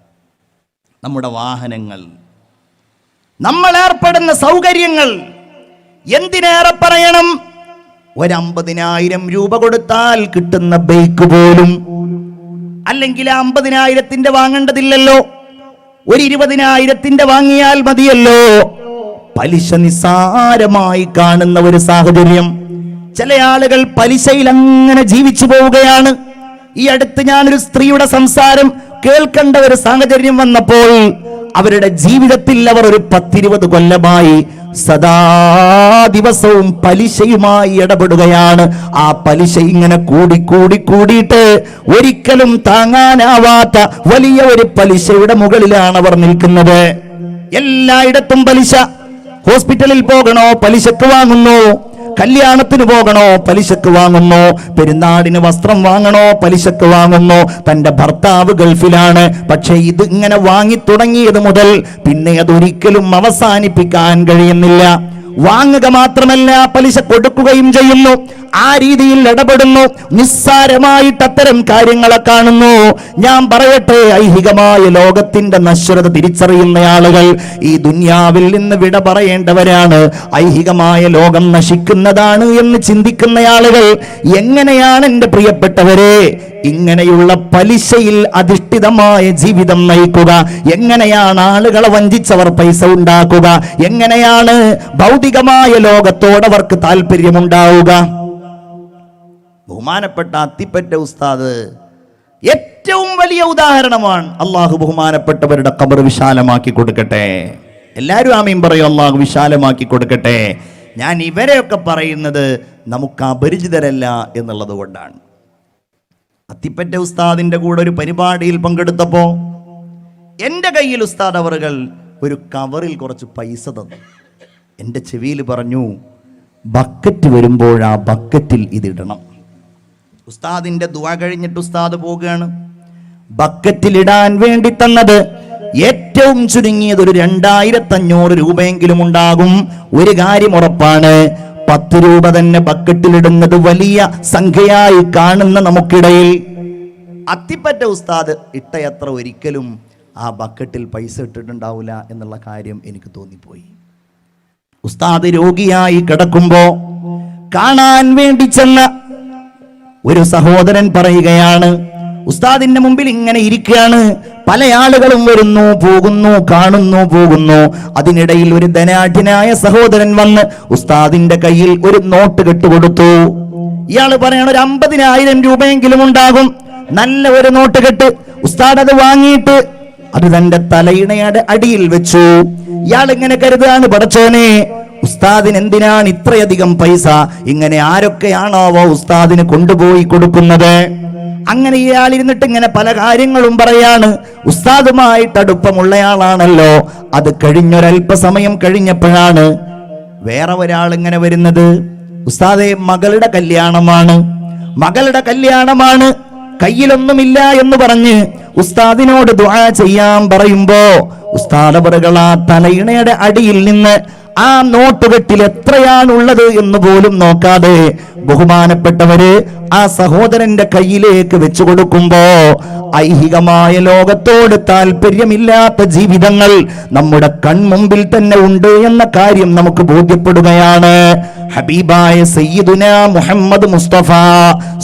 നമ്മുടെ വാഹനങ്ങൾ, നമ്മൾ ഏർപ്പെടുന്ന സൗകര്യങ്ങൾ, എന്തിനേറെ പറയണം, 50,000 രൂപ കൊടുത്താൽ കിട്ടുന്ന ബൈക്ക് പോലും, അല്ലെങ്കിൽ 50,000 വാങ്ങേണ്ടതില്ലല്ലോ, 20,000 വാങ്ങിയാൽ മതിയല്ലോ. പലിശ നിസ്സാരമായി കാണുന്ന ഒരു സാഹചര്യം. ചില ആളുകൾ പലിശയിൽ അങ്ങനെ ജീവിച്ചു പോവുകയാണ്. ഈ അടുത്ത് ഞാനൊരു സ്ത്രീയുടെ സംസാരം കേൾക്കേണ്ട ഒരു സാഹചര്യം വന്നപ്പോൾ അവരുടെ ജീവിതത്തിൽ അവർ ഒരു 10-20 കൊല്ലമായി സദാ ദിവസവും പലിശയുമായി ഇടപെടുകയാണ്. ആ പലിശ ഇങ്ങനെ കൂടിയിട്ട് ഒരിക്കലും താങ്ങാനാവാത്ത വലിയ ഒരു പലിശയുടെ മുകളിലാണ് അവർ നിൽക്കുന്നത്. എല്ലായിടത്തും പലിശ. ഹോസ്പിറ്റലിൽ പോകണോ, പലിശക്ക് വാങ്ങുന്നു. കല്യാണത്തിന് പോകണോ, പലിശക്ക് വാങ്ങുന്നു. പെരുന്നാളിന് വസ്ത്രം വാങ്ങണോ, പലിശക്ക് വാങ്ങുന്നു. തന്റെ ഭർത്താവ് ഗൾഫിലാണ്, പക്ഷെ ഇത് ഇങ്ങനെ വാങ്ങി തുടങ്ങിയത് മുതൽ പിന്നെ അതൊരിക്കലും അവസാനിപ്പിക്കാൻ കഴിയുന്നില്ല. വാങ്ങുക മാത്രമല്ല, പലിശ കൊടുക്കുകയും ചെയ്യുന്നു. ആ രീതിയിൽ ഇടപെടുന്നു. നിസ്സാരമായിട്ട് അത്തരം കാര്യങ്ങളെ കാണുന്നു. ഞാൻ പറയട്ടെ, ഐഹികമായ ലോകത്തിന്റെ നശ്വരത തിരിച്ചറിയുന്ന ആളുകൾ ഈ ദുനിയാവിൽ നിന്ന് വിട പറയേണ്ടവരാണ്. ഐഹികമായ ലോകം നശിക്കുന്നതാണ് എന്ന് ചിന്തിക്കുന്ന ആളുകൾ എങ്ങനെയാണ് എൻ്റെ പ്രിയപ്പെട്ടവരെ ഇങ്ങനെയുള്ള പലിശയിൽ അധിഷ്ഠിതമായ ജീവിതം നയിക്കുക? എങ്ങനെയാണ് ആളുകളെ വഞ്ചിച്ചവർ പൈസ ഉണ്ടാക്കുക? എങ്ങനെയാണ് ഭൗതികമായ ലോകത്തോടവർക്ക് താല്പര്യമുണ്ടാവുക? ബഹുമാനപ്പെട്ട അത്തിപ്പറ്റ ഉസ്താദ് ഏറ്റവും വലിയ ഉദാഹരണമാണ്. അള്ളാഹു ബഹുമാനപ്പെട്ടവരുടെ ഖബർ വിശാലമാക്കി കൊടുക്കട്ടെ. എല്ലാവരും ആമീൻ പറയൂ. അള്ളാഹു വിശാലമാക്കി കൊടുക്കട്ടെ. ഞാൻ ഇവരെയൊക്കെ പറയുന്നത് നമുക്ക് അപരിചിതരല്ല എന്നുള്ളത് കൊണ്ടാണ്. അത്തിപ്പറ്റ ഉസ്താദിന്റെ കൂടെ ഒരു പരിപാടിയിൽ പങ്കെടുത്തപ്പോ എൻ്റെ കയ്യിൽ ഉസ്താദ് അവറുകൾ ഒരു കവറിൽ കുറച്ച് പൈസ തന്നു. എൻ്റെ ചെവിയിൽ പറഞ്ഞു, ബക്കറ്റ് വരുമ്പോൾ ആ ബക്കറ്റിൽ ഇതിടണം. ഉസ്താദിന്റെ ദുആ കഴിഞ്ഞിട്ട് ഉസ്താദ് പോവുകയാണ്. ബക്കറ്റിലിടാൻ വേണ്ടി തന്നത് ഏറ്റവും ചുരുങ്ങിയത് ഒരു 2500 രൂപയെങ്കിലും ഉണ്ടാകും. ഒരു കാര്യം ഉറപ്പാണ്, 10 രൂപ തന്നെ ബക്കറ്റിലിടുന്നത് വലിയ സംഖ്യയായി കാണുന്ന നമുക്കിടയിൽ അത്തിപ്പറ്റ ഉസ്താദ് ഇട്ടയത്ര ഒരിക്കലും ആ ബക്കറ്റിൽ പൈസ ഇട്ടിട്ടുണ്ടാവില്ല എന്നുള്ള കാര്യം എനിക്ക് തോന്നിപ്പോയി. ഉസ്താദ് രോഗിയായി കിടക്കുമ്പോ കാണാൻ വേണ്ടി ചെന്ന ഒരു സഹോദരൻ പറയുകയാണ്, ഉസ്താദിന്റെ മുമ്പിൽ ഇങ്ങനെ ഇരിക്കുകയാണ്. പല ആളുകളും വരുന്നു പോകുന്നു, കാണുന്നു പോകുന്നു. അതിനിടയിൽ ഒരു ധനാഢ്യനായ സഹോദരൻ വന്ന് ഉസ്താദിന്റെ കയ്യിൽ ഒരു നോട്ട് കെട്ടുകൊടുത്തു. ഇയാൾ പറയണ ഒരു 50,000 രൂപയെങ്കിലും ഉണ്ടാകും. നല്ല ഒരു നോട്ട് കെട്ട്. ഉസ്താദ് അത് വാങ്ങിയിട്ട് അത് തന്റെ തലയിണയുടെ അടിയിൽ വെച്ചു. ഇയാൾ ഇങ്ങനെ കരുതാണ്, പടച്ചോനെ ഉസ്താദിന് എന്തിനാണ് ഇത്രയധികം പൈസ? ഇങ്ങനെ ആരൊക്കെയാണോ ഉസ്താദിന് കൊണ്ടുപോയി കൊടുക്കുന്നത്? അങ്ങനെ ഇയാൾ ഇരുന്നിട്ട് ഇങ്ങനെ പല കാര്യങ്ങളും പറയാണ്. ഉസ്താദുമായിട്ട് അടുപ്പമുള്ളയാളാണല്ലോ. അത് കഴിഞ്ഞൊരല്പസമയം കഴിഞ്ഞപ്പോഴാണ് വേറെ ഒരാൾ ഇങ്ങനെ വരുന്നത്. ഉസ്താദെ, മകളുടെ കല്യാണമാണ്, കയ്യിലൊന്നുമില്ല എന്ന് പറഞ്ഞ് ഉസ്താദിനോട് ദുആ ചെയ്യാൻ പറയുമ്പോ ഉസ്താദ് അവറുകൾ ആ തലയിണയുടെ അടിയിൽ നിന്ന് ആ നോട്ടുകെട്ടിൽ എത്രയാണുള്ളത് എന്ന് പോലും നോക്കാതെ ബഹുമാനപ്പെട്ടവര് ആ സഹോദരന്റെ കയ്യിലേക്ക് വെച്ചു കൊടുക്കുമ്പോ ഐഹികമായ ലോകത്തോട് താല്പര്യമില്ലാത്ത ജീവിതങ്ങൾ നമ്മുടെ കൺമുമ്പിൽ തന്നെ ഉണ്ട് എന്ന കാര്യം നമുക്ക് ബോധ്യപ്പെടുകയാണ്. ഹബീബായ സയ്യിദുനാ മുഹമ്മദ് മുസ്തഫ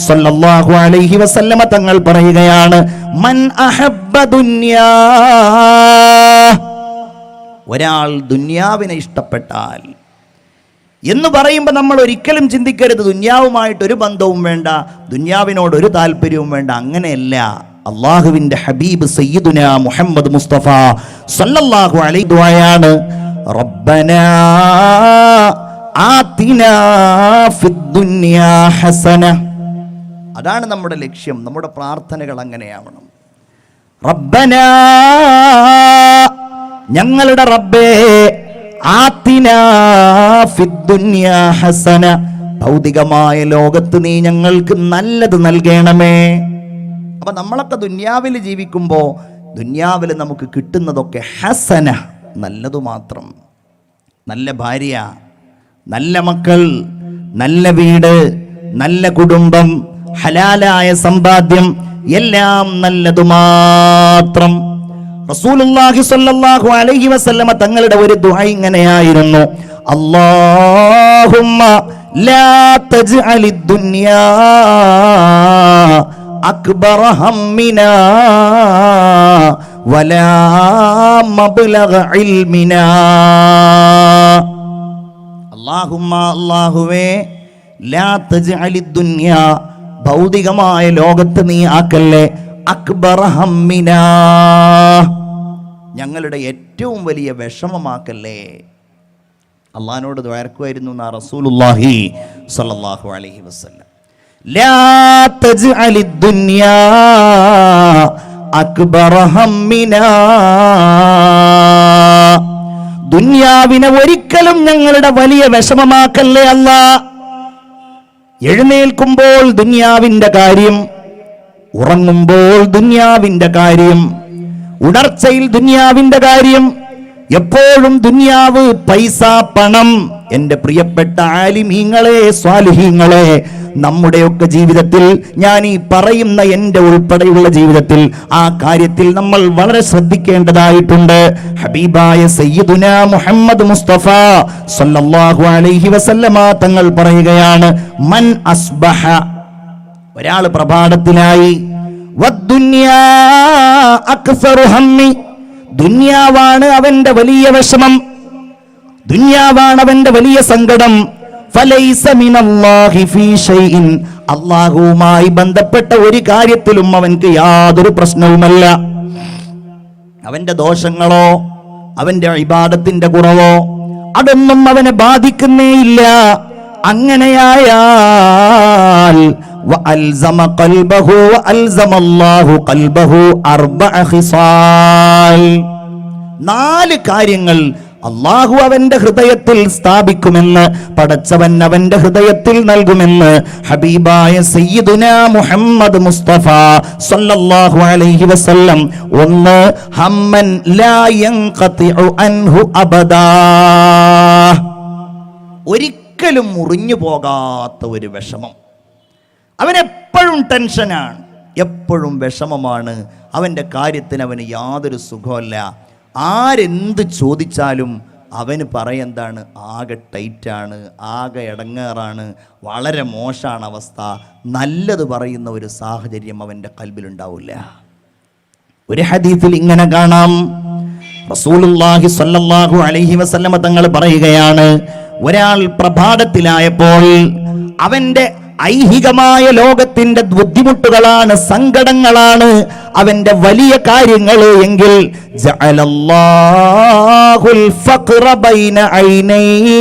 സല്ലല്ലാഹു അലൈഹി വസല്ലമ തങ്ങൾ പറയുകയാണ്, മൻ അഹബ്ബ ദുനിയാ, ഒരാൾ ദുനിയാവിനെ ഇഷ്ടപ്പെട്ടാൽ എന്ന് പറയുമ്പോൾ നമ്മൾ ഒരിക്കലും ചിന്തിക്കരുത് ദുന്യാവുമായിട്ട് ഒരു ബന്ധവും വേണ്ട, ദുന്യാവിനോട് ഒരു താല്പര്യവും വേണ്ട. അങ്ങനെയല്ല. അള്ളാഹുവിന്റെ ഹബീബ് സയ്യിദുനാ മുഹമ്മദ് മുസ്തഫ സല്ലല്ലാഹു അലൈഹി ദുആയാണ്, റബ്ബനാ ആതിനാ ഫിദ്ദുനിയാ ഹസന. അതാണ് നമ്മുടെ ലക്ഷ്യം. നമ്മുടെ പ്രാർത്ഥനകൾ അങ്ങനെയാവണം. റബ്ബനാ, ഞങ്ങളുടെ റബ്ബേ, ആതിനാ ഫിദ്ദുനിയാ ഹസന, ഭൗതികമായ ലോകത്ത് നീ ഞങ്ങൾക്ക് നല്ലത് നൽകണമേ. അപ്പൊ നമ്മളൊക്കെ ദുന്യാവിൽ ജീവിക്കുമ്പോൾ ദുന്യാവിൽ നമുക്ക് കിട്ടുന്നതൊക്കെ ഹസന, നല്ലതു മാത്രം. നല്ല ഭാര്യ, നല്ല മക്കൾ, നല്ല വീട്, നല്ല കുടുംബം, ഹലാലായ സമ്പാദ്യം, എല്ലാം നല്ലതു മാത്രം. റസൂലുള്ളാഹി സ്വല്ലല്ലാഹു അലൈഹി വസല്ലമ തങ്ങളുടെ ഒരു ദുആ ഇങ്ങനെയായിരുന്നു, അല്ലാഹുമ്മ ലാ തജ്അലിദ് ദുനിയാ അക്ബറ ഹമ്മിനാ വലാ മബ്ലഗ ഇൽമിനാ. അല്ലാഹുമ്മ, അല്ലാഹുവേ, ലാ തജ്അലിദ് ദുനിയാ, ഭൗതികമായ ലോകത്ത് നീ ആക്കല്ലേ, അക്ബറ ഹമ്മിനാ, ഞങ്ങളുടെ ഏറ്റവും വലിയ വിഷമമാക്കല്ലേ. അള്ളാഹിനോട് ദ്വാരക്കുമായിരുന്നു റസൂലുള്ളാഹി സ്വല്ലല്ലാഹു അലൈഹി വസല്ലം. ലാ തജ്അലിദ് ദുനിയാ അക്ബറ ഹമ്മിനാ, ദുനിയാവിനെ ഒരിക്കലും ഞങ്ങളുടെ വലിയ വിഷമമാക്കല്ലേ അല്ലാ. എഴുന്നേൽക്കുമ്പോൾ ദുനിയാവിന്റെ കാര്യം, ഉറങ്ങുമ്പോൾ ദുനിയാവിന്റെ കാര്യം, ഉണർച്ചയിൽ ദുനിയാവിന്റെ കാര്യം, എപ്പോഴും ദുനിയാവ്, പൈസ, പണം. എൻ്റെ പ്രിയപ്പെട്ട ആലിമീങ്ങളെ, സ്വാലിഹീങ്ങളെ, നമ്മുടെയൊക്കെ ജീവിതത്തിൽ, ഞാൻ ഈ പറയുന്ന എൻ്റെ ഉൾപ്പെടെയുള്ള ജീവിതത്തിൽ ആ കാര്യത്തിൽ നമ്മൾ വളരെ ശ്രദ്ധിക്കേണ്ടതായിട്ടുണ്ട്. ഹബീബായ സയ്യിദുനാ മുഹമ്മദ് മുസ്തഫ സല്ലല്ലാഹു അലൈഹി വസല്ലമ തങ്ങൾ പറയുകയാണ്, മൻ അസ്ബഹ, ഒരാൾ പ്രഭാതത്തിലായി, വദ്ദുനിയാ അക്സറു ഹമ്മി, ദുനിയാവാണ് അവന്റെ വലിയ വിഷമം, ദുനിയാവാണ് അവന്റെ വലിയ സങ്കടം, ഫലൈസ മിനല്ലാഹി ഫീ ഷൈഇൻ, അല്ലാഹുവുമായി ബന്ധപ്പെട്ട ഒരു കാര്യത്തിലും അവൻക്ക് യാതൊരു പ്രശ്നവുമല്ല. അവന്റെ ദോഷങ്ങളോ അവന്റെ ഇബാദത്തിന്റെ കുറവോ അതൊന്നും അവനെ ബാധിക്കുന്നേയില്ല. അങ്ങനെയായാൽ വഅൽസമ ഖൽബഹു വഅൽസമല്ലാഹു ഖൽബഹു അർബഅ ഖിസാൽ, 4 കാര്യങ്ങൾ അല്ലാഹു അവന്റെ ഹൃദയത്തിൽ സ്ഥാപിക്കുമെന്ന്, പടച്ചവൻ അവന്റെ ഹൃദയത്തിൽ നൽകുമെന്ന് ഹബീബായ സയ്യിദുനാ മുഹമ്മദ് മുസ്തഫ സല്ലല്ലാഹു അലൈഹി വസല്ലം. 1, ഹമ്മൻ ലാ യൻഖതിഉ അൻഹു അബദാ, ഒരിക്കലും മുറിഞ്ഞു പോകാത്ത ഒരു വിഷമം. അവനെപ്പോഴും ടെൻഷനാണ്, എപ്പോഴും വിഷമമാണ്, അവൻ്റെ കാര്യത്തിന് അവന് യാതൊരു സുഖമല്ല. ആരെന്ത് ചോദിച്ചാലും അവന് പറയെന്താണ്, ആകെ ടൈറ്റാണ്, ആകെ ഇടങ്ങേറാണ്, വളരെ മോശമാണ് അവസ്ഥ. നല്ലത് പറയുന്ന ഒരു സാഹചര്യം അവൻ്റെ കൽബിലുണ്ടാവില്ല. ഒരു ഹദീസിൽ ഇങ്ങനെ കാണാം, റസൂലുള്ളാഹി സ്വല്ലല്ലാഹു അലൈഹി വസല്ലമ തങ്ങൾ പറയുകയാണ്, ഒരാൾ പ്രഭാതത്തിലായപ്പോൾ അവന്റെ ഐഹികമായ ലോകത്തിന്റെ ബുദ്ധിമുട്ടുകളാണ്, സങ്കടങ്ങളാണ് അവന്റെ വലിയ കാര്യങ്ങൾ എങ്കിൽ, ജഅലല്ലാഹുൽ ഫഖ്റ ബൈന ഐനൈഹി,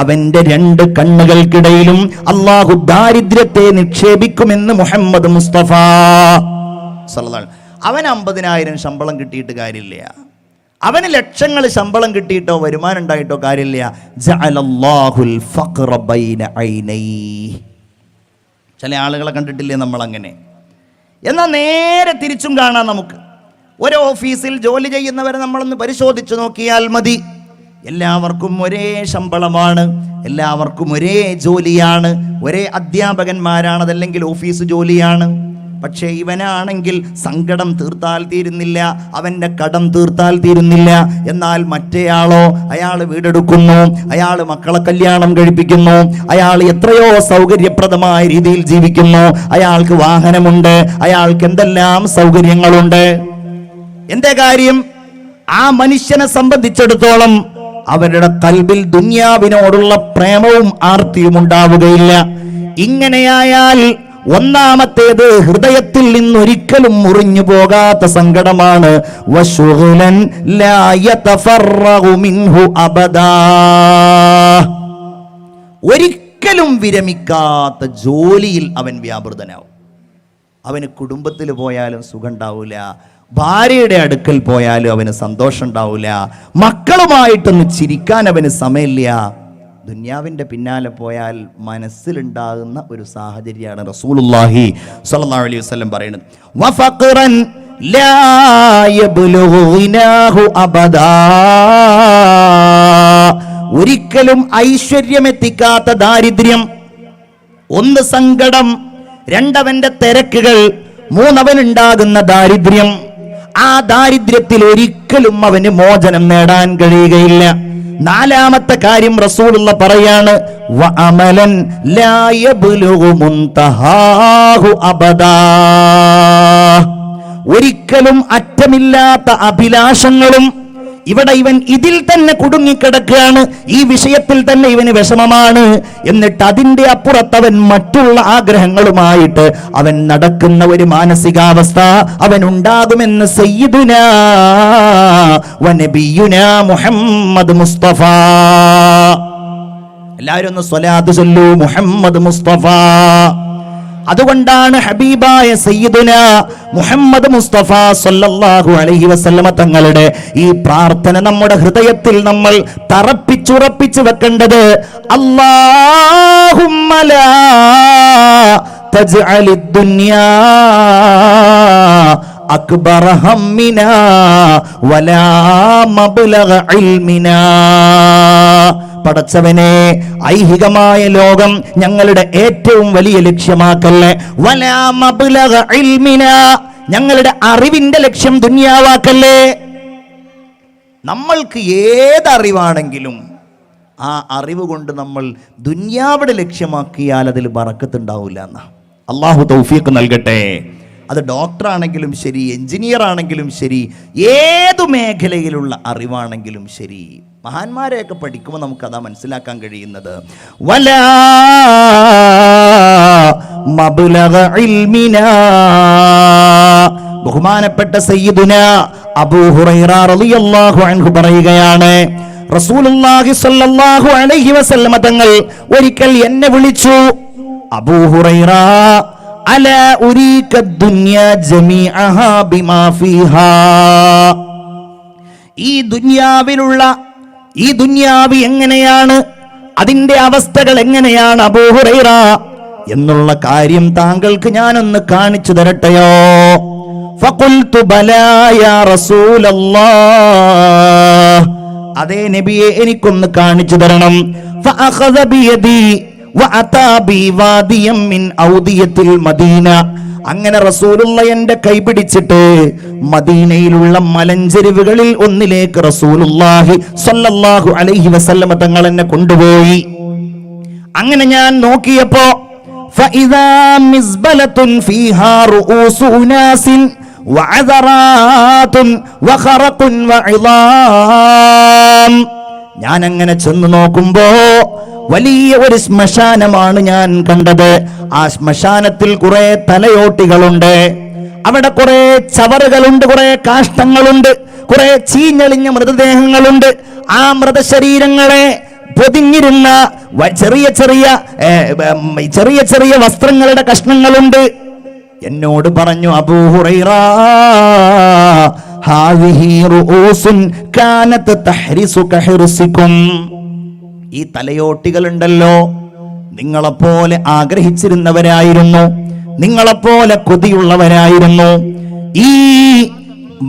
അവന്റെ 2 കണ്ണുകൾക്കിടയിലും അല്ലാഹു ദാരിദ്ര്യത്തെ നിക്ഷേപിക്കുമെന്ന് മുഹമ്മദ് മുസ്തഫ സല്ലല്ലാഹു അലൈഹി. അവന് 50,000 ശമ്പളം കിട്ടിയിട്ട് കാര്യമില്ല, അവന് ലക്ഷങ്ങൾ ശമ്പളം കിട്ടിയിട്ടോ വരുമാനം ഉണ്ടായിട്ടോ കാര്യമില്ല. ജഅലല്ലാഹുൽ ഫഖ്റ ബൈന ഐനൈഹി. ചില ആളുകളെ കണ്ടിട്ടില്ലേ നമ്മൾ അങ്ങനെ. എന്നാൽ നേരെ തിരിച്ചും കാണാം നമുക്ക്. ഒരു ഓഫീസിൽ ജോലി ചെയ്യുന്നവരെ നമ്മളൊന്ന് പരിശോധിച്ചു നോക്കിയാൽ മതി. എല്ലാവർക്കും ഒരേ ശമ്പളമാണ്, എല്ലാവർക്കും ഒരേ ജോലിയാണ്, ഒരേ അധ്യാപകന്മാരാണ്, അതല്ലെങ്കിൽ ഓഫീസ് ജോലിയാണ്. പക്ഷേ ഇവനാണെങ്കിൽ സങ്കടം തീർത്താൽ തീരുന്നില്ല, അവൻ്റെ കടം തീർത്താൽ തീരുന്നില്ല. എന്നാൽ മറ്റേയാളോ, അയാൾ വീടെടുക്കുന്നു, അയാൾ മക്കളെ കല്യാണം കഴിപ്പിക്കുന്നു, അയാൾ എത്രയോ സൗകര്യപ്രദമായ രീതിയിൽ ജീവിക്കുന്നു, അയാൾക്ക് വാഹനമുണ്ട്, അയാൾക്ക് എന്തെല്ലാം സൗകര്യങ്ങളുണ്ട്. എന്തേ കാര്യം? ആ മനുഷ്യനെ സംബന്ധിച്ചിടത്തോളം അവരുടെ കൽബിൽ ദുനിയാവിനോടുള്ള പ്രേമവും ആർത്തിയും ഉണ്ടാവുകയില്ല. ഇങ്ങനെയായാൽ ഒന്നാമത്തേത് ഹൃദയത്തിൽ നിന്നൊരിക്കലും മുറിഞ്ഞു പോകാത്ത സങ്കടമാണ്. വശുഗ്ലൻ ലാ യതഫറഗു മിൻഹു അബദാ, ഒരിക്കലും വിരമിക്കാത്ത ജോലിയിൽ അവൻ വ്യാപൃതനാവും. അവന് കുടുംബത്തിൽ പോയാലും സുഖം ഉണ്ടാവില്ല, ഭാര്യയുടെ അടുക്കൽ പോയാലും അവന് സന്തോഷം ഉണ്ടാവില്ല, മക്കളുമായിട്ടൊന്ന് ചിരിക്കാൻ അവന് സമയമില്ല. ദുന്യാവിൻ്റെ പിന്നാലെ പോയാൽ മനസ്സിലുണ്ടാകുന്ന ഒരു സാഹചര്യമാണ് റസൂലുള്ളാഹി സ്വല്ലല്ലാഹു അലൈഹി വസല്ലം പറയുന്നത്. വഫഖറൻ ലാ യബ്ലുഗു ഗിനാഹു അബദാ, ഒരിക്കലും ഐശ്വര്യമെത്തിക്കാത്ത ദാരിദ്ര്യം. ഒന്ന് സങ്കടം, രണ്ടവന്റെ തിരക്കുകൾ, മൂന്നവനുണ്ടാകുന്ന ദാരിദ്ര്യം. ആ ദാരിദ്ര്യത്തിൽ ഒരിക്കലും അവന് മോചനം നേടാൻ കഴിയുകയില്ല. നാലാമത്തെ കാര്യം റസൂലുള്ള പറയാണ്, വഅമലൻ ലാ യബ്ലുഗു മുൻതഹാഹു അബദാ, ഒരിക്കലും അറ്റമില്ലാത്ത അഭിലാഷങ്ങളും. ഇവിടെ ഇവൻ ഇതിൽ തന്നെ കുടുങ്ങിക്കിടക്കുകയാണ്, ഈ വിഷയത്തിൽ തന്നെ ഇവന് വിഷമമാണ്. എന്നിട്ട് അതിന്റെ അപ്പുറത്തവൻ മറ്റുള്ള ആഗ്രഹങ്ങളുമായിട്ട് അവൻ നടക്കുന്ന ഒരു മാനസികാവസ്ഥ അവൻ ഉണ്ടാകുമെന്ന് സയ്യിദുനാ വ നബിയുനാ മുഹമ്മദ് മുസ്തഫ. എല്ലാവരും ഒന്ന് സ്വലാത്ത് ചൊല്ലൂ, മുഹമ്മദ് മുസ്തഫ. അതുകൊണ്ടാണ് ഹബീബായ സയ്യിദുന മുഹമ്മദ് മുസ്തഫ സല്ലല്ലാഹു അലൈഹി വസല്ലമ തങ്ങളുടെ ഈ പ്രാർത്ഥന നമ്മുടെ ഹൃദയത്തിൽ നമ്മൾ തറപ്പിച്ചുറപ്പിച്ചു വെക്കേണ്ടത്. അല്ലാഹുമ്മ ലാ തജ്അലിദ് ദുനിയാ അക്ബറ ഹമ്മിനാ വലാ മബ്ലഗ ഇൽമിനാ. പടച്ചവനെ, ഐഹികമായ ലോകം ഞങ്ങളുടെ ഏറ്റവും വലിയ ലക്ഷ്യമാക്കല്ലേ. വലാ മബ്ലഗ ഇൽമിനാ, ഞങ്ങളുടെ അറിവിന്റെ ലക്ഷ്യം ദുനിയാവാക്കല്ലേ. നമ്മൾക്ക് ഏതറിവാണെങ്കിലും ആ അറിവ് കൊണ്ട് നമ്മൾ ദുനിയാവിടെ ലക്ഷ്യമാക്കിയാൽ അതിൽ ബറക്കത്തുണ്ടാവില്ല എന്നാ. അള്ളാഹു തൗഫീഖ് നൽകട്ടെ. അത് ഡോക്ടറാണെങ്കിലും ശരി, എഞ്ചിനീയർ ആണെങ്കിലും ശരി, ഏതു മേഖലയിലുള്ള അറിവാണെങ്കിലും ശരി, മഹാന്മാരെയൊക്കെ പഠിക്കുമ്പോൾ നമുക്കതാ മനസ്സിലാക്കാൻ കഴിയുന്നത്. വലാ മബ്ലഗ ഇൽമിനാ, ബഹുമാനപ്പെട്ട സയ്യിദുന അബൂ ഹുറൈറ റളിയല്ലാഹു അൻഹു പറയുകയാണ്, റസൂലുള്ളാഹി സ്വല്ലല്ലാഹു അലൈഹി വസല്ലമ തങ്ങൾ ഒരിക്കൽ എന്നെ വിളിച്ചു, അബൂ ഹുറൈറ അലാ ഉരീക ദുനിയ ജമീഅഹാ ബിമാ ഫീഹാ, ഈ ദുനിയാവ് എങ്ങനെയാണ്, അതിന്റെ അവസ്ഥകൾ എങ്ങനെയാണ് അബൂ ഹുറൈറ എന്നുള്ള കാര്യം താങ്കൾക്ക് ഞാനൊന്ന് കാണിച്ചു തരട്ടെയോ? ഫഖുൽതു ബലാ യാ റസൂലല്ലാഹ്, അതേ നബിയെ എനിക്കൊന്ന് കാണിച്ചു തരണം. ഫഅഖദ ബിയദി വഅതാ ബി വാദിയം മിൻ ഔദിയത്തിൽ മദീന, അങ്ങനെ റസൂലുള്ള എന്റെ കൈപിടിച്ചിട്ട് മദീനയിലുള്ള മലഞ്ചെരിവുകളിൽ ഒന്നിലേക്ക് റസൂലുള്ളാഹി സ്വല്ലല്ലാഹു അലൈഹി വസല്ലമ തങ്ങൾ എന്നെ കൊണ്ടുപോയി. അങ്ങനെ ഞാൻ നോക്കിയപ്പോ ഫഇദാ മിസ്ബലത്തുൻ ഫീഹാ റൂസു ഉനാസിൻ വഅദറാത്തുൻ വഖറഖുൻ വഇളാം. ഞാൻ അങ്ങനെ ചെന്ന് നോക്കുമ്പോ വലിയ ഒരു ശ്മശാനമാണ് ഞാൻ കണ്ടത്. ആ ശ്മശാനത്തിൽ കുറെ തലയോട്ടികളുണ്ട്, അവിടെ കുറെ ചവറുകളുണ്ട്, കുറെ കാഷ്ടങ്ങളുണ്ട്, കുറെ ചീഞ്ഞളിഞ്ഞ മൃതദേഹങ്ങളുണ്ട്. ആ മൃതശരീരങ്ങളെ പൊതിഞ്ഞിരുന്ന ചെറിയ ചെറിയ വസ്ത്രങ്ങളുടെ കഷ്ണങ്ങളുണ്ട്. എന്നോട് പറഞ്ഞു, അബൂ ഹുറൈറ ഹാദിഹി റൂസുൻ കാനത് തഹ്രിസുക ഹിർസികും, ഈ തലയോട്ടികളുണ്ടല്ലോ, നിങ്ങളെപ്പോലെ ആഗ്രഹിച്ചിരുന്നവരായിരുന്നു, നിങ്ങളെപ്പോലെ കൊതിയുള്ളവരായിരുന്നു. ഈ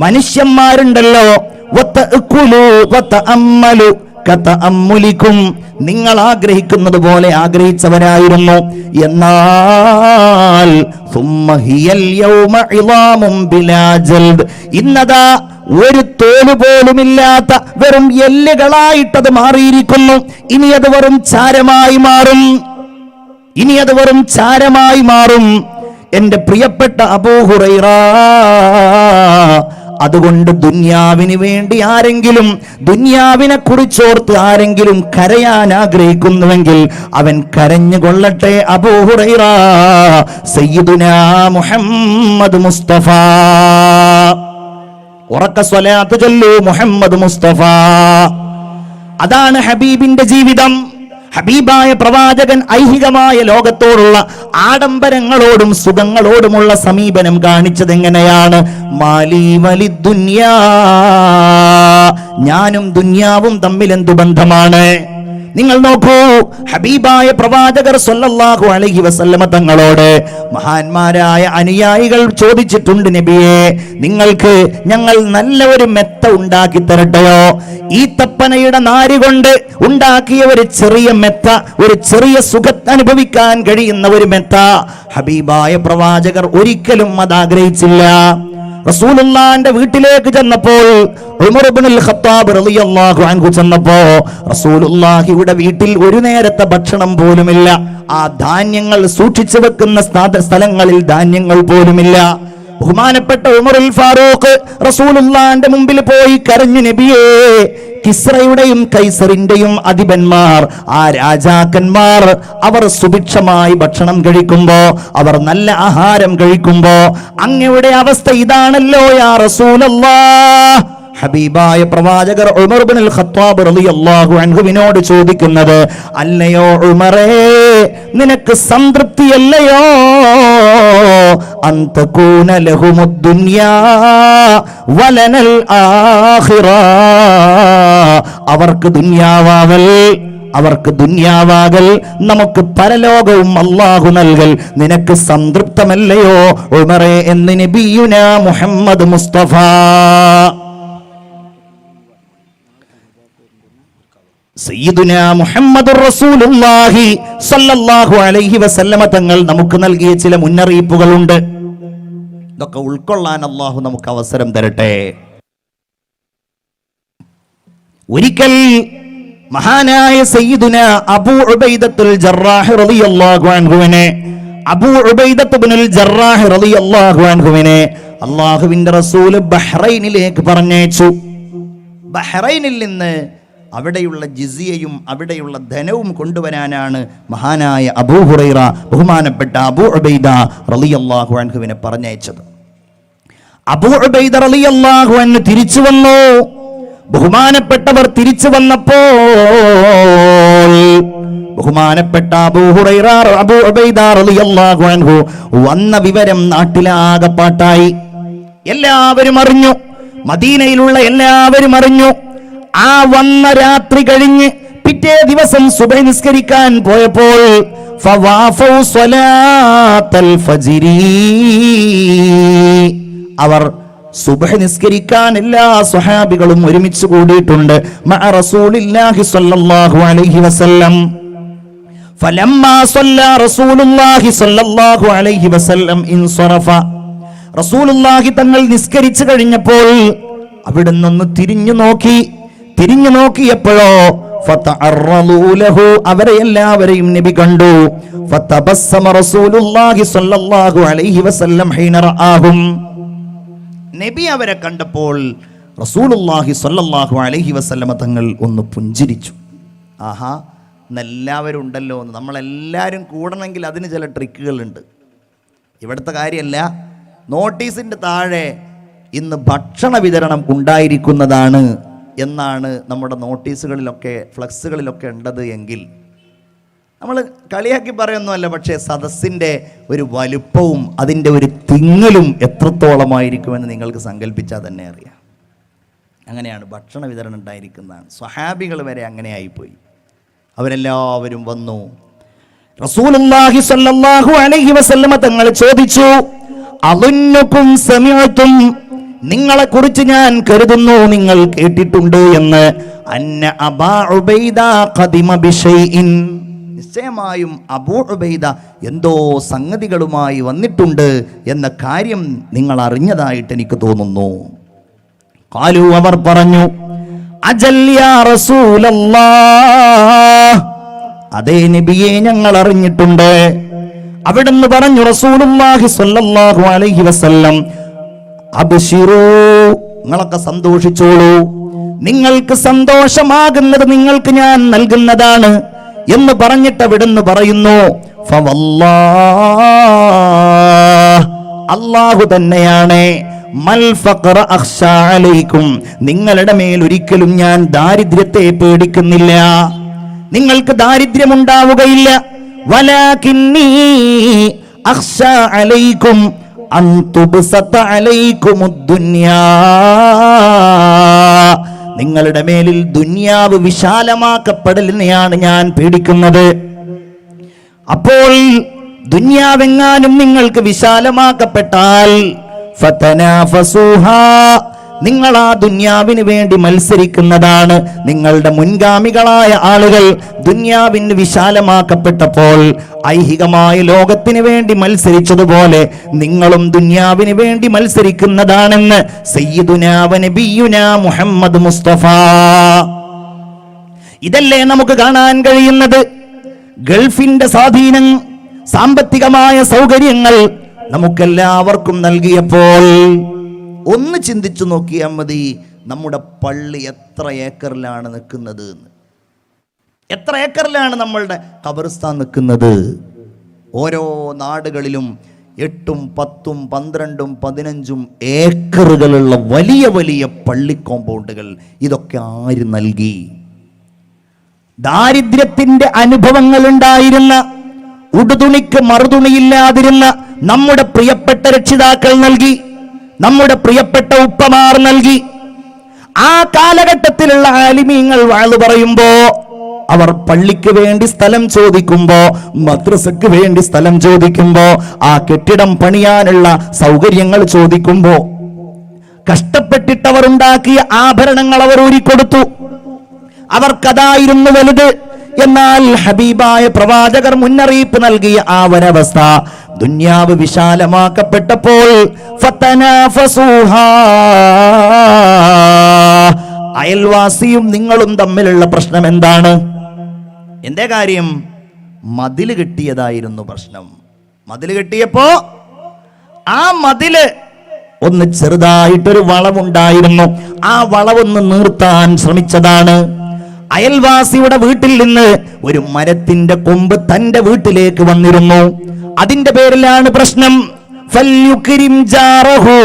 മനുഷ്യന്മാരുണ്ടല്ലോ, നിങ്ങൾ ആഗ്രഹിക്കുന്നത് പോലെ ആഗ്രഹിച്ചവരായിരുന്നു. എന്നാൽ ഇന്നതാ ഒരു തോല് പോലുമില്ലാത്ത വെറും എല്ലുകളായിട്ടത് മാറിയിരിക്കുന്നു. ഇനി അത് വെറും ചാരമായി മാറും. എന്റെ പ്രിയപ്പെട്ട അബൂ ഹുറൈറ, അതുകൊണ്ട് ദുന്യാവിന് വേണ്ടി ആരെങ്കിലും, ദുന്യാവിനെ കുറിച്ചോർത്ത് ആരെങ്കിലും കരയാൻ ആഗ്രഹിക്കുന്നുവെങ്കിൽ അവൻ കരഞ്ഞുകൊള്ളട്ടെ. അബൂ ഹുറൈറ സയ്യിദുനാ മുഹമ്മദ് മുസ്തഫ, ഉറക്ക സ്വലാത്ത് ചൊല്ലൂ മുഹമ്മദ് മുസ്തഫ. അതാണ് ഹബീബിന്റെ ജീവിതം. ഹബീബായ പ്രവാചകൻ ഐഹികമായ ലോകത്തോടുള്ള ആഡംബരങ്ങളോടും സുഖങ്ങളോടുമുള്ള സമീപനം കാണിച്ചത് എങ്ങനെയാണ്? മാലി വലി ദുനിയാ, ഞാനും ദുനിയാവും തമ്മിൽ എന്തു ബന്ധമാണ്? നിങ്ങൾ നോക്കൂ, ഹബീബായ പ്രവാചകർ സ്വല്ലല്ലാഹു അലൈഹി വസല്ലമ തങ്ങളോട് മഹാന്മാരായ അനുയായികൾ ചോദിച്ചിട്ടുണ്ട്, നബിയെ നിങ്ങൾക്ക് ഞങ്ങൾ നല്ല ഒരു മെത്ത ഉണ്ടാക്കി തരട്ടെയോ? ഈത്തപ്പനയുടെ നാര് കൊണ്ട് ഉണ്ടാക്കിയ ഒരു ചെറിയ മെത്ത, ഒരു ചെറിയ സുഖം അനുഭവിക്കാൻ കഴിയുന്ന ഒരു മെത്ത. ഹബീബായ പ്രവാചകർ ഒരിക്കലും അത് ആഗ്രഹിച്ചില്ല. റസൂലുള്ളാഹിന്റെ വീട്ടിലേക്ക് ചെന്നപ്പോൾ, ഉമർ ഇബ്നുൽ ഖത്താബ് റളിയല്ലാഹു അൻഹു ചെന്നപ്പോ, റസൂലുള്ളാഹിയുടെ വീട്ടിൽ ഒരു നേരത്തെ ഭക്ഷണം പോലുമില്ല. ആ ധാന്യങ്ങൾ സൂക്ഷിച്ചു വെക്കുന്ന സ്ഥലങ്ങളിൽ ധാന്യങ്ങൾ പോലുമില്ല. ബഹുമാനപ്പെട്ട ഉമറുൽ ഫാറൂഖ് റസൂലുള്ളാഹിന്റെ മുമ്പിൽ പോയി കരഞ്ഞു, നബിയേ, കിസ്റയുടെയും കൈസറിന്റെയും അധിപന്മാർ, ആ രാജാക്കന്മാർ, അവർ സുഭിക്ഷമായി ഭക്ഷണം കഴിക്കുമ്പോ, അവർ നല്ല ആഹാരം കഴിക്കുമ്പോ അങ്ങയുടെ അവസ്ഥ ഇതാണല്ലോ യാ റസൂലല്ലാഹ്. ഹബീബായ പ്രവാചകർ ഉമർ ഇബ്നുൽ ഖത്താബ് റളിയല്ലാഹു അൻഹുവിനോട് ചോദിക്കുന്നത്, അല്ലയോ ഉമറേ, നിനക്ക് സംതൃപ്തിയല്ലയോ? അന്തകൂന ലഹുമുദ് ദുനിയാ വലനൽ ആഖിറ, അവർക്ക് ദുന്യാവാകൽ നമുക്ക് പരലോകവും അല്ലാഹു നൽകൽ നിനക്ക് സംതൃപ്തമല്ലയോ ഉമറേ എന്ന് നബിയുനാ മുഹമ്മദ് മുസ്തഫ സയ്യിദുനാ മുഹമ്മദുർ റസൂലുള്ളാഹി സ്വല്ലല്ലാഹു അലൈഹി വസല്ലമ തങ്ങൾ നമുക്ക് നൽകിയ ചില മുന്നറിയിപ്പുകളുണ്ട്. ഇതൊക്കെ ഉൾക്കൊള്ളാൻ അല്ലാഹു നമുക്ക് അവസരം തരട്ടെ. ഒരിക്കൽ മഹാനായ സയ്യിദുനാ അബൂ ഉബൈദത്തുൽ ജറാഹ് റളിയല്ലാഹു അൻഹുവിനെ, അബൂ ഉബൈദത്ത് ഇബ്നുൽ ജറാഹ് റളിയല്ലാഹു അൻഹുവിനെ അല്ലാഹുവിന്റെ റസൂൽ ബഹ്റൈനിലേക്ക് പറഞ്ഞയച്ചു. ബഹ്റൈനിൽ നിന്ന് അവിടെയുള്ള ജിസിയയും അവിടെയുള്ള ധനവും കൊണ്ടുവരാനാണ് മഹാനായ അബൂ ഹുറൈറ, ബഹുമാനപ്പെട്ട അബൂ ഉബൈദ റളിയല്ലാഹു അൻഹുവിനെ പറഞ്ഞയച്ചത്. അബൂ ഉബൈദ റളിയല്ലാഹു അൻഹു തിരിച്ചു വന്നു. ബഹുമാനപ്പെട്ടവർ തിരിച്ചു വന്നപ്പോൾ ബഹുമാനപ്പെട്ട അബൂ ഹുറൈറ, അബൂ ഉബൈദ റളിയല്ലാഹു അൻഹു വന്ന വിവരം നാട്ടിലാകെ പാട്ടായി. എല്ലാവരും അറിഞ്ഞു, മദീനയിലുള്ള എല്ലാവരും അറിഞ്ഞു. ആ വന്ന രാത്രി കഴിഞ്ഞ് പിറ്റേ ദിവസം സുബഹി നിസ്കരിക്കാൻ പോയപ്പോൾ ഫവാഫൗ സ്വലാത്തൽ ഫജ്രി, അവർ സുബഹി നിസ്കരിക്കാൻ എല്ലാ സ്വഹാബികളും ഒരുമിച്ച് കൂടിയിട്ടുണ്ട്. മഅ റസൂലില്ലാഹി സ്വല്ലല്ലാഹു അലൈഹി വസല്ലം. ഫലമ്മാ സ്വല്ലാ റസൂലുള്ളാഹി സ്വല്ലല്ലാഹു അലൈഹി വസല്ലം ഇൻസറഫ, റസൂലുള്ളാഹി തങ്ങൾ നിസ്കരിച്ചു കഴിഞ്ഞപ്പോൾ അവിടുന്ന് ഒന്ന് തിരിഞ്ഞു നോക്കിയപ്പോഴോ ഫതഅറളൂ ലഹു, അവരെ എല്ലാവരെയും നബി കണ്ടു. ഫതബസ്സമ റസൂലുള്ളാഹി സ്വല്ലല്ലാഹു അലൈഹി വസല്ലം ഹീന റആഹും, നബി അവരെ കണ്ടപ്പോൾ റസൂലുള്ളാഹി സ്വല്ലല്ലാഹു അലൈഹി വസല്ലമ തങ്ങൾ ഒന്ന് പുഞ്ചിരിച്ചു. ആഹാ, എല്ലാവരും ഉണ്ടല്ലോ എന്ന്. നമ്മളെല്ലാവരും കൂടണമെങ്കിൽ അതിന് ചില ട്രിക്കുകളുണ്ട്. ഇവിടുത്തെ കാര്യമല്ല, നോട്ടീസിൻ്റെ താഴെ ഇന്ന് ഭക്ഷണ വിതരണം ഉണ്ടായിരിക്കുന്നതാണ് എന്നാണ് നമ്മുടെ നോട്ടീസുകളിലൊക്കെ ഫ്ലക്സുകളിലൊക്കെ ഉണ്ടത് എങ്കിൽ നമ്മൾ കളിയാക്കി പറയുന്നതല്ല, പക്ഷേ സദസ്സിൻ്റെ ഒരു വലുപ്പവും അതിൻ്റെ ഒരു തിങ്ങലും എത്രത്തോളമായിരിക്കുമെന്ന് നിങ്ങൾക്ക് സങ്കല്പിച്ചാൽ തന്നെ അറിയാം. അങ്ങനെയാണ് ഭക്ഷണ വിതരണം ഉണ്ടായിരിക്കുന്നതാണ്. സ്വഹാബികൾ വരെ അങ്ങനെ ആയിപ്പോയി. അവരെല്ലാവരും വന്നു. റസൂലുള്ളാഹി സ്വല്ലല്ലാഹു അലൈഹി വസല്ലമ തങ്ങൾ ചോദിച്ചു, അളുന്നുകും സമിഅതും, നിങ്ങളെ കുറിച്ച് ഞാൻ കരുതുന്നു നിങ്ങൾ കേട്ടിട്ടുണ്ട് എന്ന്, അന്ന അബാ ഉബൈദ ഖദിമ ബിശൈഇൻ, നിശ്ചയമായും അബൂ ഉബൈദ എന്തോ സംഗതികളുമായി വന്നിട്ടുണ്ട് എന്ന കാര്യം നിങ്ങൾ അറിഞ്ഞതായിട്ട് എനിക്ക് തോന്നുന്നു. ഖാലു, അവർ പറഞ്ഞു, അജൽ യാ റസൂലല്ലാഹ്, അതേ നബിയെ ഞങ്ങൾ അറിഞ്ഞിട്ടുണ്ട്. അവിടുന്ന് പറഞ്ഞു, റസൂലുള്ളാഹി സ്വല്ലല്ലാഹു അലൈഹി വസല്ലം അബ്ശിറൂ, നിങ്ങളൊക്കെ സന്തോഷിച്ചോളൂ, നിങ്ങൾക്ക് സന്തോഷമാകുന്നത് നിങ്ങൾക്ക് ഞാൻ നൽകുന്നതാണ് എന്ന് പറഞ്ഞിട്ട് അവിടുന്ന് പറയുന്നു, ഫവല്ലാഹ്, അല്ലാഹു തന്നെയാണ്, മൽ ഫഖറ അഖ്ശാ അലൈക്കും, നിങ്ങളുടെ മേൽ ഒരിക്കലും ഞാൻ ദാരിദ്ര്യത്തെ പേടിക്കുന്നില്ല, നിങ്ങൾക്ക് ദാരിദ്ര്യമുണ്ടാവുകയില്ല. വലാകിന്നീ അഖ്ശാ അലൈക്കും അൻ തുബ്സത അലൈക്കുമുദ് ദുനിയാ, നിങ്ങളുടെ മേലിൽ ദുനിയാവ് വിശാലമാക്കപ്പെടലിനെയാണ് ഞാൻ പേടിക്കുന്നത്. അപ്പോൾ ദുനിയാവെങ്ങാനും നിങ്ങൾക്ക് വിശാലമാക്കപ്പെട്ടാൽ ഫതനാഫസുഹാ, നിങ്ങൾ ആ ദുനിയാവിന് വേണ്ടി മത്സരിക്കുന്നതാണ്. നിങ്ങളുടെ മുൻഗാമികളായ ആളുകൾ ദുനിയാവിന് വിശാലമാക്കപ്പെട്ടപ്പോൾ ഐഹികമായ ലോകത്തിന് വേണ്ടി മത്സരിച്ചതുപോലെ നിങ്ങളും ദുനിയാവിന് വേണ്ടി മത്സരിക്കുന്നതാണെന്ന് സയ്യിദുനാ വ നബിയുനാ മുഹമ്മദ് മുസ്തഫ. ഇതല്ലേ നമുക്ക് കാണാൻ കഴിയുന്നത്. ഗൾഫിന്റെ സ്വാധീനം, സാമ്പത്തികമായ സൗകര്യങ്ങൾ നമുക്കെല്ലാവർക്കും നൽകിയപ്പോൾ ഒന്ന് ചിന്തിച്ചു നോക്കിയാൽ മതി, നമ്മുടെ പള്ളി എത്ര ഏക്കറിലാണ് നിൽക്കുന്നത് എന്ന്. എത്ര ഏക്കറിലാണ് നമ്മളുടെ ഖബർസ്ഥാൻ നിൽക്കുന്നത്. ഓരോ നാടുകളിലും 8ഉം 10ഉം 12ഉം 15ഉം ഏക്കറുകളുള്ള വലിയ വലിയ പള്ളി കോമ്പൗണ്ടുകൾ. ഇതൊക്കെ ആര് നൽകി? ദാരിദ്ര്യത്തിന്റെ അനുഭവങ്ങൾ ഉണ്ടായിരുന്ന, ഉടുതുണിക്ക് മറുതുണിയില്ലാതിരുന്ന നമ്മുടെ പ്രിയപ്പെട്ട രക്ഷിതാക്കൾ നൽകി, നമ്മുടെ പ്രിയപ്പെട്ട ഉപ്പമാർ നൽകി. ആ കാലഘട്ടത്തിലുള്ള ആലിമീങ്ങൾ വാഴ്ന്നു പറയുമ്പോ, അവർ പള്ളിക്ക് വേണ്ടി സ്ഥലം ചോദിക്കുമ്പോ, മദ്രസക്ക് വേണ്ടി സ്ഥലം ചോദിക്കുമ്പോ, ആ കെട്ടിടം പണിയാനുള്ള സൗകര്യങ്ങൾ ചോദിക്കുമ്പോ, കഷ്ടപ്പെട്ടിട്ടവർ ഉണ്ടാക്കിയ ആഭരണങ്ങൾ അവർ ഊരിക്കൊടുത്തു. അവർക്കതായിരുന്നു വലുത്. എന്നാൽ ഹബീബായ പ്രവാചകർ മുന്നറിയിപ്പ് നൽകിയ ആ ഒരവസ്ഥ, ദുനിയാവ് വിശാലമാക്കപ്പെട്ടപ്പോൾ ഫതനാഫസുഹാ, അയൽവാസിയും നിങ്ങളും തമ്മിലുള്ള പ്രശ്നം എന്താണ്? എന്തേ കാര്യം? മതില് കെട്ടിയതായിരുന്നു പ്രശ്നം. മതില് കെട്ടിയപ്പോ ആ മതില് ഒന്ന് ചെറുതായിട്ടൊരു വളവുണ്ടായിരുന്നു. ആ വളവൊന്ന് നിർത്താൻ ശ്രമിച്ചതാണ്. അയൽവാസിയുടെ വീട്ടിൽ നിന്ന് ഒരു മരത്തിന്റെ കൊമ്പ് തന്റെ വീട്ടിലേക്ക് വന്നിരുന്നു. അതിന്റെ പേരിലാണ് പ്രശ്നം. ഫല്യുക്രിം ജാറഹു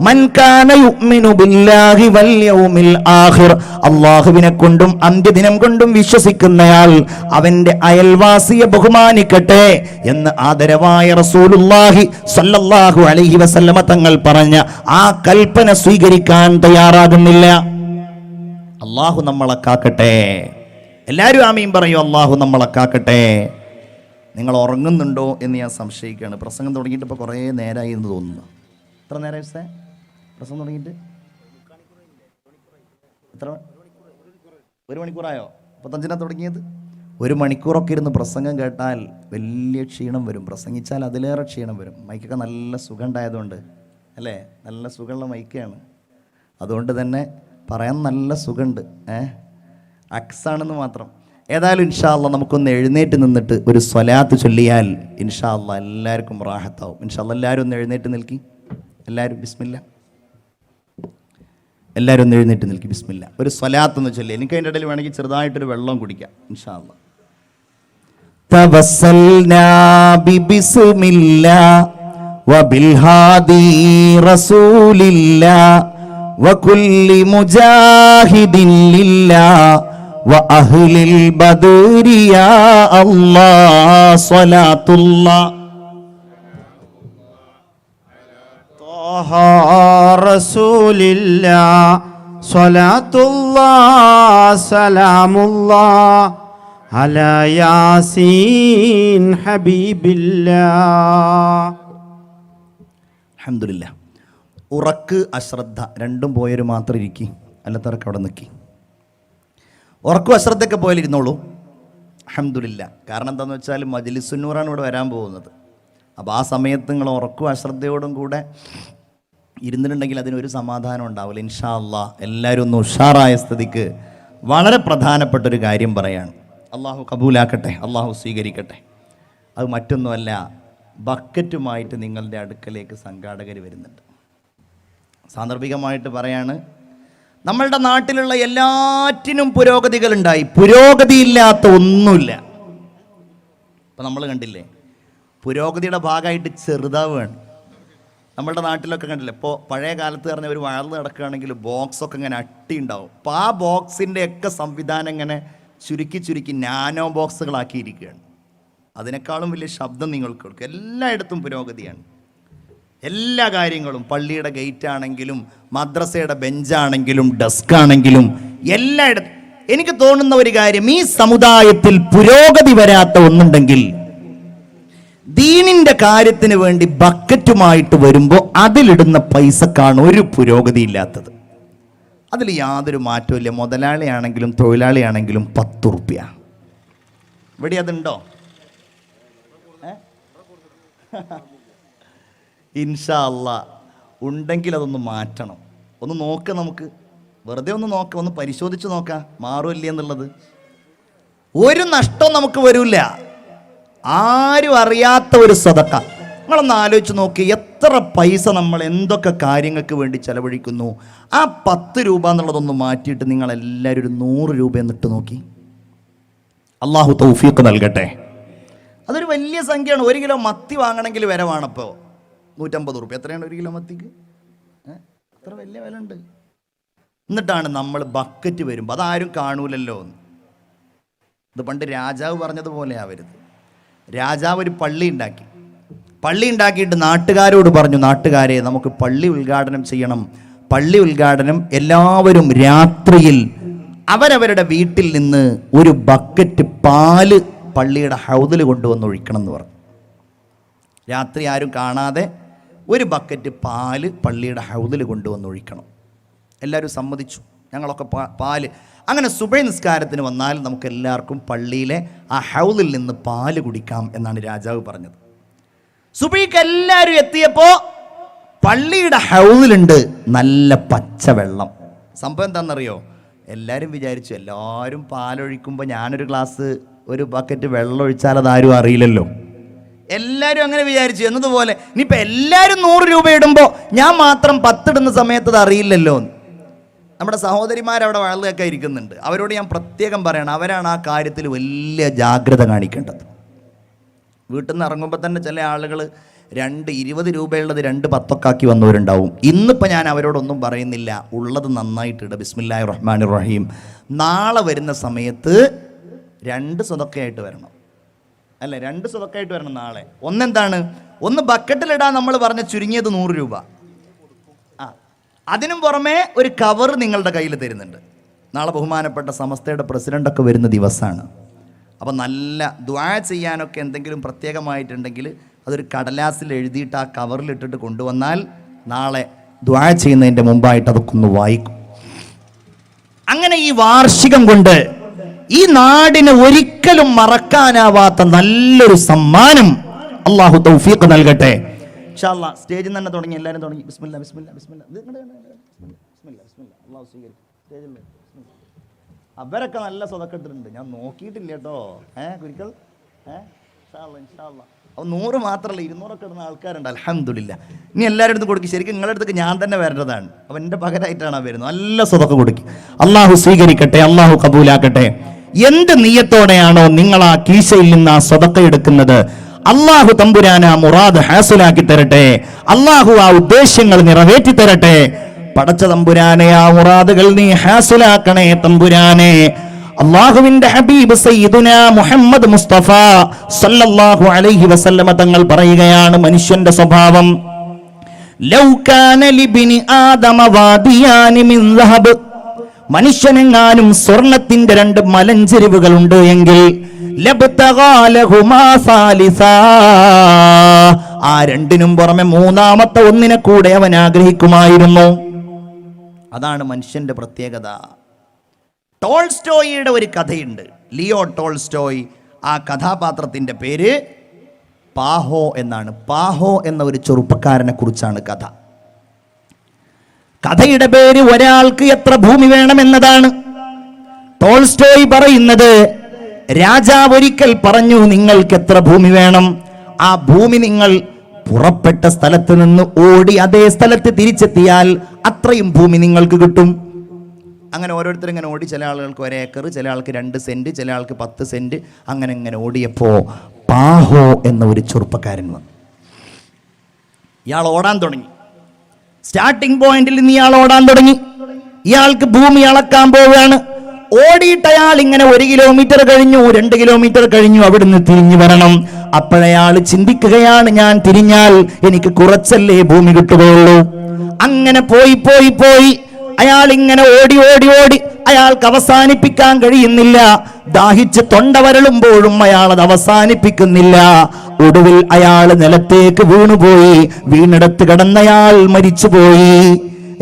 മൻ കാന യുഅ്മിനു ബില്ലാഹി വൽ യൗമിൽ ആഖിർ, അല്ലാഹുവിനെ കൊണ്ടും അന്ത്യദിനം കൊണ്ടും വിശ്വസിക്കുന്നയാൾ അവന്റെ അയൽവാസിയെ ബഹുമാനിക്കട്ടെ എന്ന് ആദരവായ റസൂലുള്ളാഹി സ്വല്ലല്ലാഹു അലൈഹി വസല്ലമ തങ്ങൾ പറഞ്ഞ ആ കൽപ്പന സ്വീകരിക്കാൻ തയ്യാറാകുന്നില്ല. അല്ലാഹു നമ്മളെ കാക്കട്ടെ. എല്ലാവരും ആമീൻ പറയൂ. അല്ലാഹു നമ്മളെ കാക്കട്ടെ. നിങ്ങൾ ഉറങ്ങുന്നുണ്ടോ എന്ന് ഞാൻ സംശയിക്കുകയാണ്. പ്രസംഗം തുടങ്ങിയിട്ട് ഇപ്പോൾ കുറേ നേരമായി എന്ന് തോന്നുന്നു. എത്ര നേരമായി സാർ പ്രസംഗം തുടങ്ങിയിട്ട്? എത്ര? 1 മണിക്കൂറായോ? 35 തുടങ്ങിയത്. 1 മണിക്കൂറൊക്കെ ഇരുന്ന് പ്രസംഗം കേട്ടാൽ വലിയ ക്ഷീണം വരും. പ്രസംഗിച്ചാൽ അതിലേറെ ക്ഷീണം വരും. മൈക്കൊക്കെ നല്ല സുഖം ഉണ്ടായതുകൊണ്ട് അല്ലേ? നല്ല സുഖമുള്ള മൈക്കാണ്. അതുകൊണ്ട് തന്നെ പറയാൻ നല്ല സുഖമുണ്ട്. അക്സാണെന്ന് മാത്രം. ഏതായാലും ഇൻഷാ അല്ലാഹ് നമുക്കൊന്ന് എഴുന്നേറ്റ് നിന്നിട്ട് ഒരു സ്വലാത്ത് ചൊല്ലിയാൽ ഇൻഷാ അല്ലാഹ് എല്ലാവർക്കും റാഹത്താവും. ഇൻഷാ അല്ലാഹ് എല്ലാവരും ഒന്ന് എഴുന്നേറ്റ് നിൽക്കി. എല്ലാവരും ബിസ്മില്ല. എല്ലാവരും ഒന്ന് എഴുന്നേറ്റ് നിൽക്കി. ബിസ്മില്ല. ഒരു സ്വലാത്ത് ഒന്ന് ചൊല്ലി. എനിക്ക് അതിൻ്റെ ഇടയിൽ വേണമെങ്കിൽ ചെറുതായിട്ടൊരു വെള്ളം കുടിക്കാം. ഇൻഷാ അല്ലാഹ്. തവസ്സൽനാ ബിബിസ്മില്ലാ വബിൽ ഹാദി റസൂലില്ലാ വകുല്ലി മുജാഹിദിൻ ലില്ലാ വഅഹ്ലിൽ ബദരി യാ അല്ലാഹ് സ്വലാത്തുല്ലാഹ് ത്വാഹ റസൂലില്ലാഹ് സ്വലാത്തുല്ലാഹ് സലാമുല്ലാഹ് അലാ യാസീൻ ഹബീബില്ലാഹ്. അൽഹംദുലില്ലാഹ്. ഉറക്ക് അശ്രദ്ധ രണ്ടും പോയൊരു മാത്രം ഇരിക്കി, അല്ലാത്തവർക്ക് അവിടെ നിൽക്കി. ഉറക്കും അശ്രദ്ധയൊക്കെ പോയാലിരുന്നോളൂ. അൽഹംദുലില്ലാഹ്. കാരണം എന്താണെന്ന് വെച്ചാൽ മജ്ലിസുന്നൂറാണ് ഇവിടെ വരാൻ പോകുന്നത്. അപ്പോൾ ആ സമയത്ത് നിങ്ങൾ ഉറക്കും അശ്രദ്ധയോടും കൂടെ ഇരുന്നിട്ടുണ്ടെങ്കിൽ അതിനൊരു സമാധാനം ഉണ്ടാവില്ല. ഇൻഷാ അല്ലാഹ് എല്ലാവരും ഒന്ന് ഉഷാറായ സ്ഥിതിക്ക് വളരെ പ്രധാനപ്പെട്ടൊരു കാര്യം പറയാണ്. അള്ളാഹു കബൂലാക്കട്ടെ, അള്ളാഹു സ്വീകരിക്കട്ടെ. അത് മറ്റൊന്നുമല്ല, ബക്കറ്റുമായിട്ട് നിങ്ങളുടെ അടുക്കലേക്ക് സംഘാടകർ വരുന്നുണ്ട്. സാന്ദർഭികമായിട്ട് പറയാണ്, നമ്മളുടെ നാട്ടിലുള്ള എല്ലാറ്റിനും പുരോഗതികളുണ്ടായി, പുരോഗതിയില്ലാത്ത ഒന്നുമില്ല. ഇപ്പം നമ്മൾ കണ്ടില്ലേ, പുരോഗതിയുടെ ഭാഗമായിട്ട് ചെറുതാവുകയാണ്. നമ്മളുടെ നാട്ടിലൊക്കെ കണ്ടില്ലേ, ഇപ്പോൾ പഴയ കാലത്ത് പറഞ്ഞ ഒരു വഴൽ നടക്കുകയാണെങ്കിൽ ബോക്സൊക്കെ ഇങ്ങനെ അട്ടി ഉണ്ടാവും. അപ്പോൾ ആ ബോക്സിൻ്റെ ഒക്കെ സംവിധാനം ഇങ്ങനെ ചുരുക്കി നാനോ ബോക്സുകളാക്കിയിരിക്കുകയാണ്. അതിനേക്കാളും വലിയ ശബ്ദം നിങ്ങൾക്ക് കേൾക്കും. എല്ലായിടത്തും പുരോഗതിയാണ്. എല്ലാ കാര്യങ്ങളും, പള്ളിയുടെ ഗേറ്റ് ആണെങ്കിലും മദ്രസയുടെ ബെഞ്ചാണെങ്കിലും ഡെസ്ക് ആണെങ്കിലും എല്ലായിടത്തും. എനിക്ക് തോന്നുന്ന ഒരു കാര്യം, ഈ സമുദായത്തിൽ പുരോഗതി വരാത്ത ഒന്നുണ്ടെങ്കിൽ ദീനിന്റെ കാര്യത്തിന് വേണ്ടി ബക്കറ്റുമായിട്ട് വരുമ്പോൾ അതിലിടുന്ന പൈസക്കാണ് ഒരു പുരോഗതി ഇല്ലാത്തത്. അതിൽ യാതൊരു മാറ്റമില്ല. മുതലാളിയാണെങ്കിലും തൊഴിലാളിയാണെങ്കിലും 10 റുപ്യ. ഇവിടെ അതുണ്ടോ? ഇൻഷാ അല്ലാ ഉണ്ടെങ്കിൽ അതൊന്ന് മാറ്റണം. ഒന്ന് നോക്കാം, നമുക്ക് വെറുതെ ഒന്ന് നോക്കാം, ഒന്ന് പരിശോധിച്ച് നോക്കാം മാറുമില്ല എന്നുള്ളത്. ഒരു നഷ്ടവും നമുക്ക് വരില്ല. ആരും അറിയാത്ത ഒരു സദക്ക. നിങ്ങളൊന്ന് ആലോചിച്ച് നോക്കി, എത്ര പൈസ നമ്മൾ എന്തൊക്കെ കാര്യങ്ങൾക്ക് വേണ്ടി ചെലവഴിക്കുന്നു. ആ 10 രൂപ എന്നുള്ളതൊന്ന് മാറ്റിയിട്ട് നിങ്ങളെല്ലാവരും ഒരു 100 രൂപ എന്നിട്ട് നോക്കി. അള്ളാഹു തൗഫീഖ് നൽകട്ടെ. അതൊരു വലിയ സംഖ്യയാണ്. 1 കിലോ മത്തി വാങ്ങണമെങ്കിൽ വില വേണപ്പോൾ 150 റുപ്യ. എത്രയാണ് 1 കിലോ മത്തിക്ക്? അത്ര വലിയ വില ഉണ്ട്. എന്നിട്ടാണ് നമ്മൾ ബക്കറ്റ് വരുമ്പോൾ അതാരും കാണൂലല്ലോ. ഇത് പണ്ട് രാജാവ് പറഞ്ഞതുപോലെ ആവരുത്. രാജാവ് ഒരു പള്ളി ഉണ്ടാക്കിയിട്ട് നാട്ടുകാരോട് പറഞ്ഞു, നാട്ടുകാരെ നമുക്ക് പള്ളി ഉദ്ഘാടനം ചെയ്യണം. പള്ളി ഉദ്ഘാടനം എല്ലാവരും രാത്രിയിൽ അവരവരുടെ വീട്ടിൽ നിന്ന് ഒരു ബക്കറ്റ് പാല് പള്ളിയുടെ ഹൗദിൽ കൊണ്ടുവന്ന് ഒഴിക്കണം എന്ന് പറഞ്ഞു. രാത്രി ആരും കാണാതെ ഒരു ബക്കറ്റ് പാല് പള്ളിയുടെ ഹൗദിൽ കൊണ്ടുവന്ന് ഒഴിക്കണം. എല്ലാവരും സമ്മതിച്ചു. ഞങ്ങളൊക്കെ പാല്. അങ്ങനെ സുബഹി നിസ്കാരത്തിന് വന്നാൽ നമുക്ക് എല്ലാവർക്കും പള്ളിയിലെ ആ ഹൗദിൽ നിന്ന് പാല് കുടിക്കാം എന്നാണ് രാജാവ് പറഞ്ഞത്. സുബഹിക്ക് എല്ലാവരും എത്തിയപ്പോൾ പള്ളിയുടെ ഹൗദിലുണ്ട് നല്ല പച്ചവെള്ളം. സംഭവം എന്താണെന്നറിയോ? എല്ലാവരും വിചാരിച്ചു എല്ലാവരും പാലൊഴിക്കുമ്പോൾ ഞാനൊരു ഗ്ലാസ് ഒരു ബക്കറ്റ് വെള്ളം ഒഴിച്ചാൽ അതാരും അറിയില്ലല്ലോ. എല്ലാവരും അങ്ങനെ വിചാരിച്ചു. എന്നതുപോലെ ഇനിയിപ്പോൾ എല്ലാവരും 100 രൂപ ഇടുമ്പോൾ ഞാൻ മാത്രം 10 ഇടുന്ന സമയത്ത് അത് അറിയില്ലല്ലോ. നമ്മുടെ സഹോദരിമാരവിടെ വളർന്നൊക്കെ ഇരിക്കുന്നുണ്ട്. അവരോട് ഞാൻ പ്രത്യേകം പറയണം, അവരാണ് ആ കാര്യത്തിൽ വലിയ ജാഗ്രത കാണിക്കേണ്ടത്. വീട്ടിൽ നിന്ന് ഇറങ്ങുമ്പോൾ തന്നെ ചില ആളുകൾ 20 രൂപയുള്ളത് 2 10 ആക്കി വന്നവരുണ്ടാവും. ഇന്നിപ്പോൾ ഞാൻ അവരോടൊന്നും പറയുന്നില്ല, ഉള്ളത് നന്നായിട്ടിടുക. ബിസ്മില്ലാഹിർ റഹ്മാനിർ റഹീം. നാളെ വരുന്ന സമയത്ത് 2 സ്വതക്കയായിട്ട് വരണം. അല്ല, 2 സ്വതക്കയായിട്ട് വരണം നാളെ. ഒന്നെന്താണ്? ഒന്ന് ബക്കറ്റിലിടാൻ നമ്മൾ പറഞ്ഞ ചുരുങ്ങിയത് 100 രൂപ. അതിനും പുറമെ ഒരു കവർ നിങ്ങളുടെ കയ്യിൽ തരുന്നുണ്ട്. നാളെ ബഹുമാനപ്പെട്ട സമസ്തയുടെ പ്രസിഡൻ്റൊക്കെ വരുന്ന ദിവസമാണ്. അപ്പോൾ നല്ല ദുആ ചെയ്യാനൊക്കെ എന്തെങ്കിലും പ്രത്യേകമായിട്ടുണ്ടെങ്കിൽ അതൊരു കടലാസിൽ എഴുതിയിട്ട് ആ കവറിലിട്ടിട്ട് കൊണ്ടുവന്നാൽ നാളെ ദുആ ചെയ്യുന്നതിൻ്റെ മുമ്പായിട്ട് അതൊക്കെ ഒന്ന് വായിക്കും. അങ്ങനെ ഈ വാർഷികം കൊണ്ട് ഈ നാടിന് ഒരിക്കലും മറക്കാനാവാത്ത നല്ലൊരു സമ്മാനം അള്ളാഹു തൗഫീഖ് നൽകട്ടെ. ഇൻഷാ അല്ലാഹ് സ്റ്റേജിൽ തന്നെ തുടങ്ങി, എല്ലാവരും തുടങ്ങി. ബിസ്മില്ലാ ബിസ്മില്ലാ ബിസ്മില്ലാ. ബിസ്മില്ലാ ബിസ്മില്ലാ. അല്ലാഹു സ്വീകരിക്കും. സ്റ്റേജിൽ അവരൊക്കെ നല്ല സ്വതക്കെട്ടിട്ടുണ്ട്. ഞാൻ നോക്കിയിട്ടില്ല കേട്ടോ. കുരിക്കൾ ഇൻഷാ അല്ലാഹ്. അപ്പോൾ 100 മാത്രമല്ല 200 ഇടുന്ന ആൾക്കാരുണ്ട്. അൽഹംദുലില്ലാ. ഇനി എല്ലാവരുടെ അടുത്ത് കൊടുക്കും. ശരിക്കും നിങ്ങളുടെ അടുത്തേക്ക് ഞാൻ തന്നെ വരേണ്ടതാണ്. അപ്പോൾ എൻ്റെ പകരമായിട്ടാണ് വരുന്നത്. നല്ല സ്വതക്ക കൊടുക്കും. അള്ളാഹു സ്വീകരിക്കട്ടെ, അള്ളാഹു കബൂലാക്കട്ടെ. എന്ത് നിയ്യത്തോടെയാണോ നിങ്ങൾ ആ കീശയിൽ നിന്ന് ആ സ്വതക്ക എടുക്കുന്നത്, അള്ളാഹു തമ്പുരാൻ ആ മുറാദ് ഹാസിലാക്കി തരട്ടെ. അള്ളാഹു ആ ഉദ്ദേശ്യങ്ങൾ നിറവേറ്റി തരട്ടെ. പടച്ച തമ്പുരാനെ, ആ മുറാദുകൾ നീ ഹാസിലാക്കണേ തമ്പുരാനെ. അള്ളാഹുവിന്റെ ഹബീബ് സയ്യിദുനാ മുഹമ്മദ് മുസ്തഫ സല്ലല്ലാഹു അലൈഹി വസല്ലമ തങ്ങൾ പറയുകയാണ്, മനുഷ്യന്റെ സ്വഭാവം ലൗ കാന ലിബ്നി ആദമ വാദിയാനി മിൻ ദഹബ്. മനുഷ്യനെങ്ങാനും സ്വർണത്തിന്റെ 2 മലഞ്ചെരിവുകൾ ഉണ്ട് എങ്കിൽ ലബ്തഗാലഹുമാ സാലിസാ, ആ 2നും പുറമെ 3ാമത്തെ ഒന്നിനെ കൂടെ അവൻ ആഗ്രഹിക്കുമായിരുന്നു. അതാണ് മനുഷ്യന്റെ പ്രത്യേകത. ടോൾസ്റ്റോയിയുടെ ഒരു കഥയുണ്ട്, ലിയോ ടോൾസ്റ്റോയ്. ആ കഥാപാത്രത്തിന്റെ പേര് പാഹോ എന്നാണ്. പാഹോ എന്ന ഒരു ചെറുപ്പക്കാരനെ കുറിച്ചാണ് കഥ. കഥയുടെ പേര് ഒരാൾക്ക് എത്ര ഭൂമി വേണമെന്നതാണ്. ടോൾസ്റ്റോയ് പറയുന്നത്, രാജാവ് ഒരിക്കൽ പറഞ്ഞു, നിങ്ങൾക്ക് എത്ര ഭൂമി വേണം, ആ ഭൂമി നിങ്ങൾ പുറപ്പെട്ട സ്ഥലത്ത് നിന്ന് ഓടി അതേ സ്ഥലത്ത് തിരിച്ചെത്തിയാൽ അത്രയും ഭൂമി നിങ്ങൾക്ക് കിട്ടും. അങ്ങനെ ഓരോരുത്തരും ഇങ്ങനെ ഓടി, ചില ആളുകൾക്ക് 1 ഏക്കർ, ചില ആൾക്ക് 2 സെന്റ്, ചില ആൾക്ക് 10 സെന്റ്, അങ്ങനെ ഓടിയപ്പോ പാഹോ എന്ന ഒരു ചെറുപ്പക്കാരൻ വന്നു. ഇയാൾ ഓടാൻ തുടങ്ങി. സ്റ്റാർട്ടിംഗ് പോയിന്റിൽ നിന്ന് ഇയാൾ ഓടാൻ തുടങ്ങി. ഇയാൾക്ക് ഭൂമി അളക്കാൻ പോവുകയാണ്. ഓടിയിട്ട് അയാൾ ഇങ്ങനെ 1 കിലോമീറ്റർ കഴിഞ്ഞു, 2 കിലോമീറ്റർ കഴിഞ്ഞു, അവിടുന്ന് തിരിഞ്ഞു വരണം. അപ്പോഴയാൾ ചിന്തിക്കുകയാണ്, ഞാൻ തിരിഞ്ഞാൽ എനിക്ക് കുറച്ചല്ലേ ഭൂമി കിട്ടുകയുള്ളൂ. അങ്ങനെ പോയി അയാൾ ഇങ്ങനെ ഓടി അയാൾക്ക് അവസാനിപ്പിക്കാൻ കഴിയുന്നില്ല. ദാഹിച്ച് തൊണ്ട വരളുമ്പോഴും അയാൾ അത് അവസാനിപ്പിക്കുന്നില്ല. ഒടുവിൽ അയാൾ നിലത്തേക്ക് വീണുപോയി. വീണിടത്ത് കിടന്നയാൾ മരിച്ചുപോയി.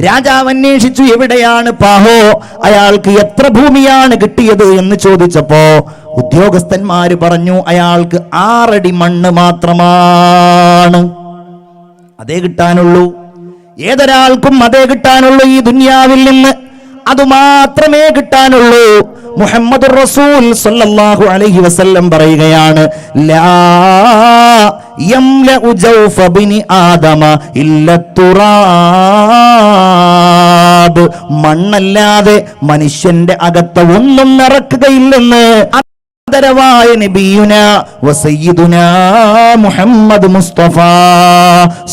രാജാവ് അന്വേഷിച്ചു, എവിടെയാണ് പാഹോ, അയാൾക്ക് എത്ര ഭൂമിയാണ് കിട്ടിയത് എന്ന് ചോദിച്ചപ്പോ ഉദ്യോഗസ്ഥന്മാര് പറഞ്ഞു, അയാൾക്ക് 6 അടി മണ്ണ് മാത്രമാണ് അതേ കിട്ടാനുള്ളൂ. ഏതൊരാൾക്കും അതേ കിട്ടാനുള്ളൂ ഈ ദുനിയാവിൽ നിന്ന്, അതുമാത്രമേ കിട്ടാനുള്ളൂ. മുഹമ്മദുർ റസൂൽ സ്വല്ലല്ലാഹു അലൈഹി വസല്ലം പറയുകയാണ്, ലാ യംലഉ ജൗഫ ബിനി ആദമ ഇല്ല തുറാബ്. മണ്ണല്ലാതെ മനുഷ്യന്റെ അകത്ത് ഒന്നും നിറക്കുകയില്ലെന്ന് ആദരവായ നബിയുന വസയ്യിദുന മുഹമ്മദ് മുസ്തഫ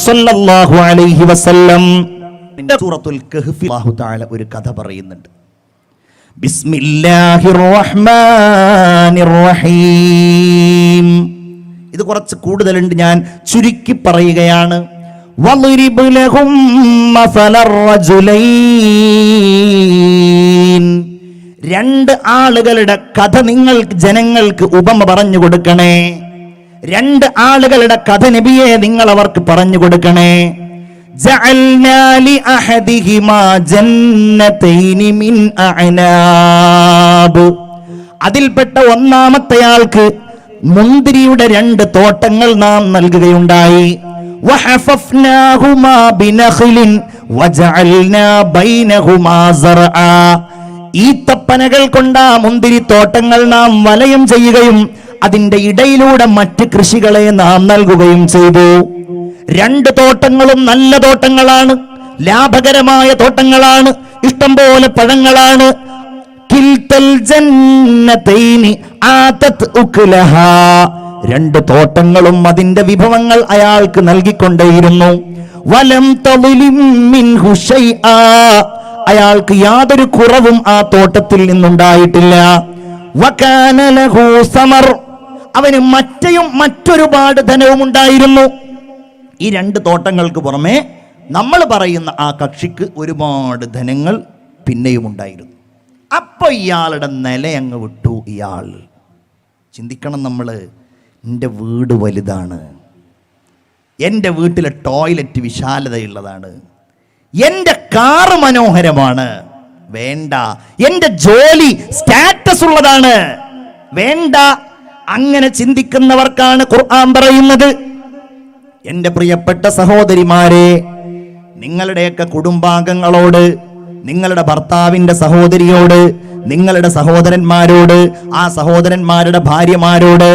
സ്വല്ലല്ലാഹു അലൈഹി വസല്ലം. സൂറത്തുൽ കഹ്ഫിൽ അല്ലാഹു തആല ഒരു കഥ പറയുന്നുണ്ട്. ബിസ്മില്ലാഹിർ റഹ്മാനിർ റഹീം. ഇത് കുറച്ച് കൂടുതലുണ്ട്, ഞാൻ ചുരുക്കി പറയുകയാണ്. വളിരിബ് ലഹും മസലർ റജുലൈൻ. 2 ആളുകളുടെ കഥ നിങ്ങൾക്ക് ജനങ്ങൾക്ക് ഉപമ പറഞ്ഞു കൊടുക്കണേ. 2 ആളുകളുടെ കഥ നബിയെ നിങ്ങൾ അവർക്ക് പറഞ്ഞു കൊടുക്കണേ. ജഅൽനാ ലിഅഹദിഹിമാ ജന്നതൈനി മിൻ അഅനാബ്. അതിൽപ്പെട്ട ഒന്നാമത്തെയാൾക്ക് മുന്തിരിയുടെ 2 തോട്ടങ്ങൾ നാം നൽകുകയുണ്ടായി. വഹഫഫ്നാഹുമാ ബിനഖ്ലിൻ വജഅൽനാ ബൈനഹുമാ സർആ. ഈത്തപ്പനകൾ കൊണ്ട് ആ മുന്തിരി തോട്ടങ്ങൾ നാം വലയം ചെയ്യുകയും അതിന്റെ ഇടയിലൂടെ മറ്റ് കൃഷികളെ നാം നൽകുകയും ചെയ്തു. 2 തോട്ടങ്ങളും നല്ല തോട്ടങ്ങളാണ്, ലാഭകരമായ തോട്ടങ്ങളാണ്, ഇഷ്ടംപോലെ പഴങ്ങളാണ്. കിൽതൽ ജന്നതൈനി ആതത് ഉക്ലഹാ. 2 തോട്ടങ്ങളും അതിന്റെ വിഭവങ്ങൾ അയാൾക്ക് നൽകിക്കൊണ്ടേയിരുന്നു. വലം തളിലിം മിൻഹു ശൈആ. അയാൾക്ക് യാതൊരു കുറവും ആ തോട്ടത്തിൽ നിന്നുണ്ടായിട്ടില്ല. വകാന ലഹു സമർ. അവന് മറ്റൊരുപാട് ധനവും ഉണ്ടായിരുന്നു. ഈ 2 തോട്ടങ്ങൾക്ക് പുറമെ നമ്മൾ പറയുന്ന ആ കക്ഷിക്ക് ഒരുപാട് ധനങ്ങൾ പിന്നെയും ഉണ്ടായിരുന്നു. അപ്പൊ ഇയാളുടെ നില അങ്ങ് വിട്ടു. ഇയാൾ ചിന്തിക്കണം, നമ്മൾ എൻ്റെ വീട് വലുതാണ്, എൻ്റെ വീട്ടിലെ ടോയ്ലറ്റ് വിശാലതയുള്ളതാണ്, എൻ്റെ കാറ് മനോഹരമാണ്, വേണ്ട, എൻ്റെ ജോലി സ്റ്റാറ്റസ് ഉള്ളതാണ്, വേണ്ട. അങ്ങനെ ചിന്തിക്കുന്നവർക്കാണ് ഖുർആൻ പറയുന്നത്, എൻ്റെ പ്രിയപ്പെട്ട സഹോദരിമാരെ, നിങ്ങളുടെയൊക്കെ കുടുംബാംഗങ്ങളോട്, നിങ്ങളുടെ ഭർത്താവിൻ്റെ സഹോദരിയോട്, നിങ്ങളുടെ സഹോദരന്മാരോട്, ആ സഹോദരന്മാരുടെ ഭാര്യമാരോട്,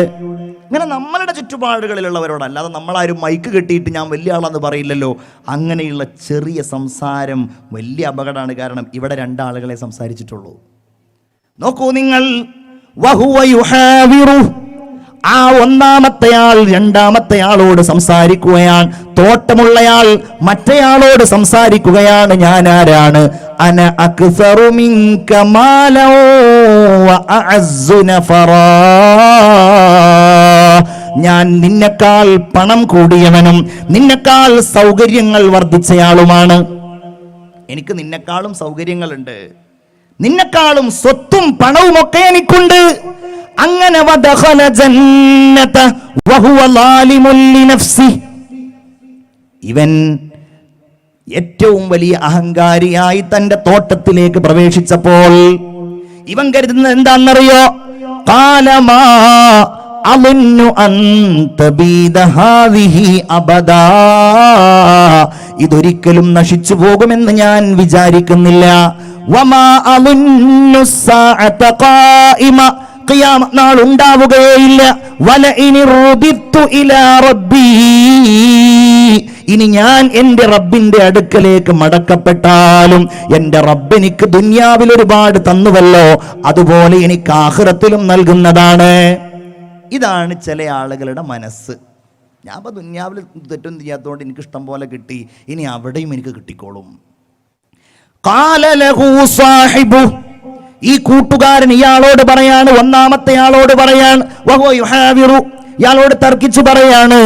ഇങ്ങനെ നമ്മളുടെ ചുറ്റുപാടുകളിലുള്ളവരോട്, അല്ലാതെ നമ്മളാരും മൈക്ക് കെട്ടിയിട്ട് ഞാൻ വലിയ ആളാന്ന് പറയില്ലല്ലോ. അങ്ങനെയുള്ള ചെറിയ സംസാരം വലിയ അപകടമാണ്. കാരണം ഇവിടെ 2 ആളുകളെ സംസാരിച്ചിട്ടുള്ളൂ. നോക്കൂ നിങ്ങൾ, വഹുവ യുഹാവിറു. ആ ഒന്നാമത്തെയാൾ രണ്ടാമത്തെയാളോട് സംസാരിക്കുകയാണ്. തോട്ടമുള്ളയാൾ മറ്റേയാളോട് സംസാരിക്കുകയാണ്, ഞാൻ ആരാണ്? അന അക്സറു മിൻക മാലൻ വ അഅസ്സു നഫറാ. ഞാൻ നിന്നെക്കാൾ പണം കൂടിയവനും നിന്നെക്കാൾ സൗകര്യങ്ങൾ വർദ്ധിച്ചയാളുമാണ്. എനിക്ക് നിന്നെക്കാളും സൗകര്യങ്ങളുണ്ട്, നിന്നെക്കാളും സ്വത്തും പണവും ഒക്കെ എനിക്കുണ്ട്. അങ്ങനെ വദഖല ജന്നത വഹുവ ളാലിമുൻ ലിനഫ്സി. ഇവൻ ഏറ്റവും വലിയ അഹങ്കാരിയായി തന്റെ തോട്ടത്തിലേക്ക് പ്രവേശിച്ചപ്പോൾ ഇവൻ കരുതുന്നത് എന്താണെന്നറിയോ? ഖാലമാ അളുന്നു അൻ തബീദ ഹാദിഹി അബദാ. ഇതൊരിക്കലും നശിച്ചു പോകുമെന്ന് ഞാൻ വിചാരിക്കുന്നില്ല. വമാ അളുന്നു സ്സാഅത ഖായിമ. ഖിയാമത്ത് നാൾ ഉണ്ടാവുകയില്ല. വലഇനി റുദിത്തു ഇലാ റബ്ബി, ഇനി ഞാൻ എന്റെ റബ്ബിന്റെ അടുക്കലേക്ക് മടക്കപ്പെട്ടാലും എന്റെ റബ്ബ് എനിക്ക് ദുനിയാവിൽ ഒരുപാട് തന്നുവല്ലോ, അതുപോലെ എനിക്ക് ആഖിറത്തിലും നൽകുന്നതാണ്. ഇതാണ് ചില ആളുകളുടെ മനസ്സ്. ഞാൻ ഇപ്പൊ ദുനിയാവിൽ തെറ്റൊന്നും ചെയ്യാത്തതുകൊണ്ട് എനിക്ക് ഇഷ്ടം പോലെ കിട്ടി, ഇനി അവിടെയും എനിക്ക് കിട്ടിക്കോളും. ഖാല ലഹു സാഹിബു, ഈ കൂട്ടുകാരൻ ഇയാളോട് പറയാണ്, ഒന്നാമത്തെ ആളോട് പറയാണ്, വഹുവ യുഹാവിറു, ഇയാളോട് തർക്കിച്ചു പറയാണ്,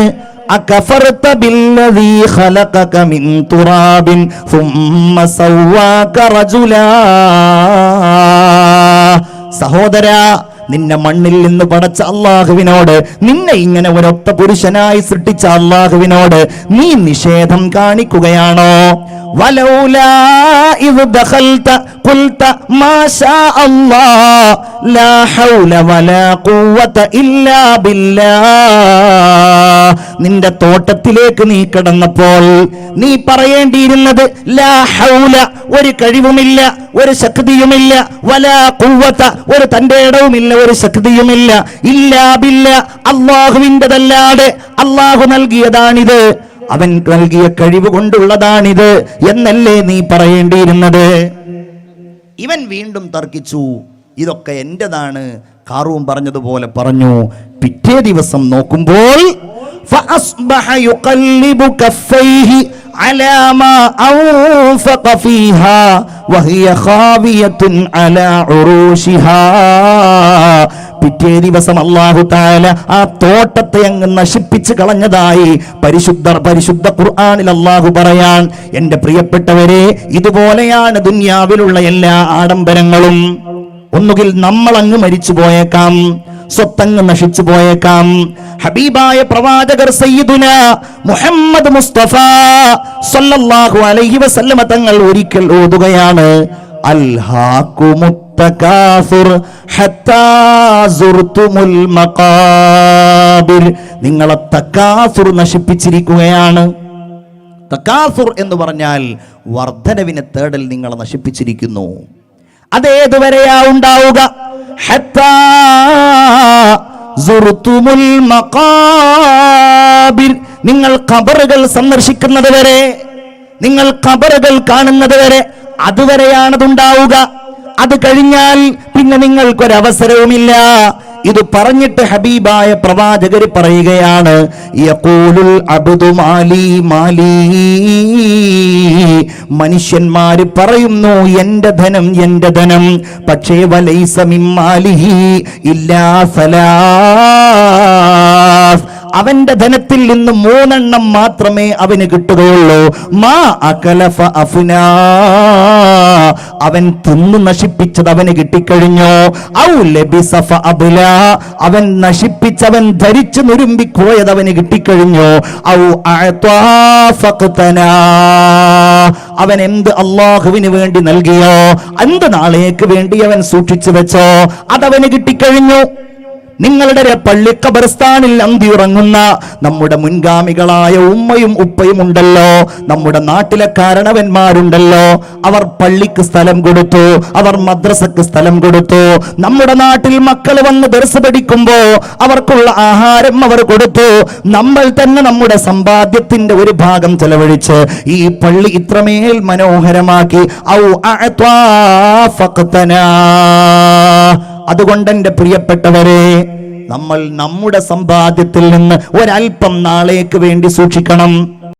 അകഫർത ബില്ലദീ ഖലഖക മിൻ തുറാബിൻ സുമ്മ സവ്വാക റജുലാ. സഹോദരാ, നിന്നെ മണ്ണിൽ നിന്ന് പടച്ച അല്ലാഹുവിനോട്, നിന്നെ ഇങ്ങനെ ഒരൊറ്റ പുരുഷനായി സൃഷ്ടിച്ച അല്ലാഹുവിനോട് നീ നിഷേധം കാണിക്കുകയാണോ? വലൗലാ ഇദ് ദഖൽത ഖുൽത മാ ശാ അല്ലാഹ് ലാ ഹൗല വലാ ഖുവത ഇല്ലാ ബില്ലാഹ്. നിന്റെ തോട്ടത്തിലേക്ക് നീ കടന്നപ്പോൾ നീ പറയേണ്ടിയിരുന്നത് ലാ ഹൗല, ഒരു കഴിവുമില്ല, ഒരു ശക്തിയുമില്ല, വലാ ഖുവത, ഒരു തന്റെ ഇടവുമില്ല, ഒരു ശക്തിയുമില്ല, ഇല്ലാ ബില്ലാഹ്, അല്ലാഹുവിൻ്റെതല്ലാതെ, അല്ലാഹു നൽകിയതാണിത്, അവൻ നൽകിയ കഴിവ് കൊണ്ടുള്ളതാണിത് എന്നല്ലേ നീ പറയേണ്ടിയിരുന്നത്. ഇവൻ വീണ്ടും തർക്കിച്ചു, ഇതൊക്കെ എന്റേതാണ്. ഖാറൂൻ പറഞ്ഞതുപോലെ പറഞ്ഞു. പിറ്റേ ദിവസം നോക്കുമ്പോൾ فأصبح يقلب كفيه على ما أنفق فيها وهي خاوية على عروشها. പിറ്റേ ദിവസം അല്ലാഹു തആല ആ തോട്ടത്തെ അങ്ങ് നശിപ്പിച്ച് കളഞ്ഞതായി പരിശുദ്ധ ഖുർആനിൽ അല്ലാഹു പറയാൻ. എന്റെ പ്രിയപ്പെട്ടവരെ, ഇതുപോലെയാണ് ദുനിയാവിലുള്ള എല്ലാ ആഡംബരങ്ങളും. ഒന്നുകിൽ നമ്മൾ അങ്ങ് മരിച്ചു പോയേക്കാം, സ്വത്തങ്ങ് നശിച്ചു പോയേക്കാം. ഹബീബായ പ്രവാചകർ സയ്യിദുന മുഹമ്മദ് മുസ്തഫ സല്ലല്ലാഹു അലൈഹി വസല്ലമ തങ്ങൾ ഒരിക്കൽ ഓതുകയാണ്, അൽഹാകുമുത് തകാസുർ ഹത്താ സുർതുമുൽ മഖാബിർ. നിങ്ങളെ തകാസുർ നശിപ്പിച്ചിരിക്കുകയാണ്. തകാസുർ എന്ന് പറഞ്ഞാൽ വർധനവിനെ തേടൽ നിങ്ങളെ നശിപ്പിച്ചിരിക്കുന്നു. അതേതുവരെയാ ഉണ്ടാവുക? ഹത്താ സുർതുമുൽ മഖാബിർ, നിങ്ങൾ ഖബറുകൾ സന്ദർശിക്കുന്നത് വരെ, നിങ്ങൾ ഖബറുകൾ കാണുന്നത് വരെ, അതുവരെയാണതുണ്ടാവുക. അത് കഴിഞ്ഞാൽ പിന്നെ നിങ്ങൾക്കൊരവസരവുമില്ല. ഇത് പറഞ്ഞിട്ട് ഹബീബായ പ്രവാചകർ പറയുകയാണ്, യഖൂലുൽ അബ്ദു മാലി മാലി. മനുഷ്യന്മാര് പറയുന്നു എന്റെ ധനം, എന്റെ ധനം. പക്ഷേ വലൈസ മിമ്മാലിഹി ഇല്ലാ സലാസ്, അവന്റെ ധനത്തിൽ നിന്ന് 3 എണ്ണം മാത്രമേ അവന് കിട്ടുകയുള്ളൂ. മാ അകലഫ അഫ്നാ, അവൻ തിന്നു നശിപ്പിച്ചത് അവന് കിട്ടിക്കഴിഞ്ഞു. ഔ ലബിസ ഫഅബ്ല, അവൻ നശിപ്പിച്ചവൻ ധരിച്ചു നുരുമ്പിപ്പോയത് അവന് കിട്ടിക്കഴിഞ്ഞു. ഔ അഅതാ ഫഖ്തനാ, അവൻ എന്ത് അല്ലാഹുവിന് വേണ്ടി നൽകിയോ, എന്ത് നാളേക്ക് വേണ്ടി അവൻ സൂക്ഷിച്ചു വെച്ചോ, അതവന് കിട്ടിക്കഴിഞ്ഞു. നിങ്ങളുടെ പള്ളി ഖബർസ്ഥാനിൽ അന്തിയുറങ്ങുന്ന നമ്മുടെ മുൻഗാമികളായ ഉമ്മയും ഉപ്പയും ഉണ്ടല്ലോ, നമ്മുടെ നാട്ടിലെ കാരണവന്മാരുണ്ടല്ലോ. അവർ പള്ളിക്ക് സ്ഥലം കൊടുത്തു, അവർ മദ്രസക്ക് സ്ഥലം കൊടുത്തു. നമ്മുടെ നാട്ടിൽ മക്കൾ വന്ന് ദർസ് പഠിക്കുമ്പോ അവർക്കുള്ള ആഹാരം അവർ കൊടുത്തു. നമ്മൾ തന്നെ നമ്മുടെ സമ്പാദ്യത്തിന്റെ ഒരു ഭാഗം ചെലവഴിച്ച് ഈ പള്ളി ഇത്രമേൽ മനോഹരമാക്കി. ഔ അഅതാ ഫഖ്തനാ. അതുകൊണ്ട് എന്റെ പ്രിയപ്പെട്ടവരെ, നമ്മൾ നമ്മുടെ സമ്പാദ്യത്തിൽ നിന്ന് ഒരൽപ്പം നാളേക്ക് വേണ്ടി സൂക്ഷിക്കണം.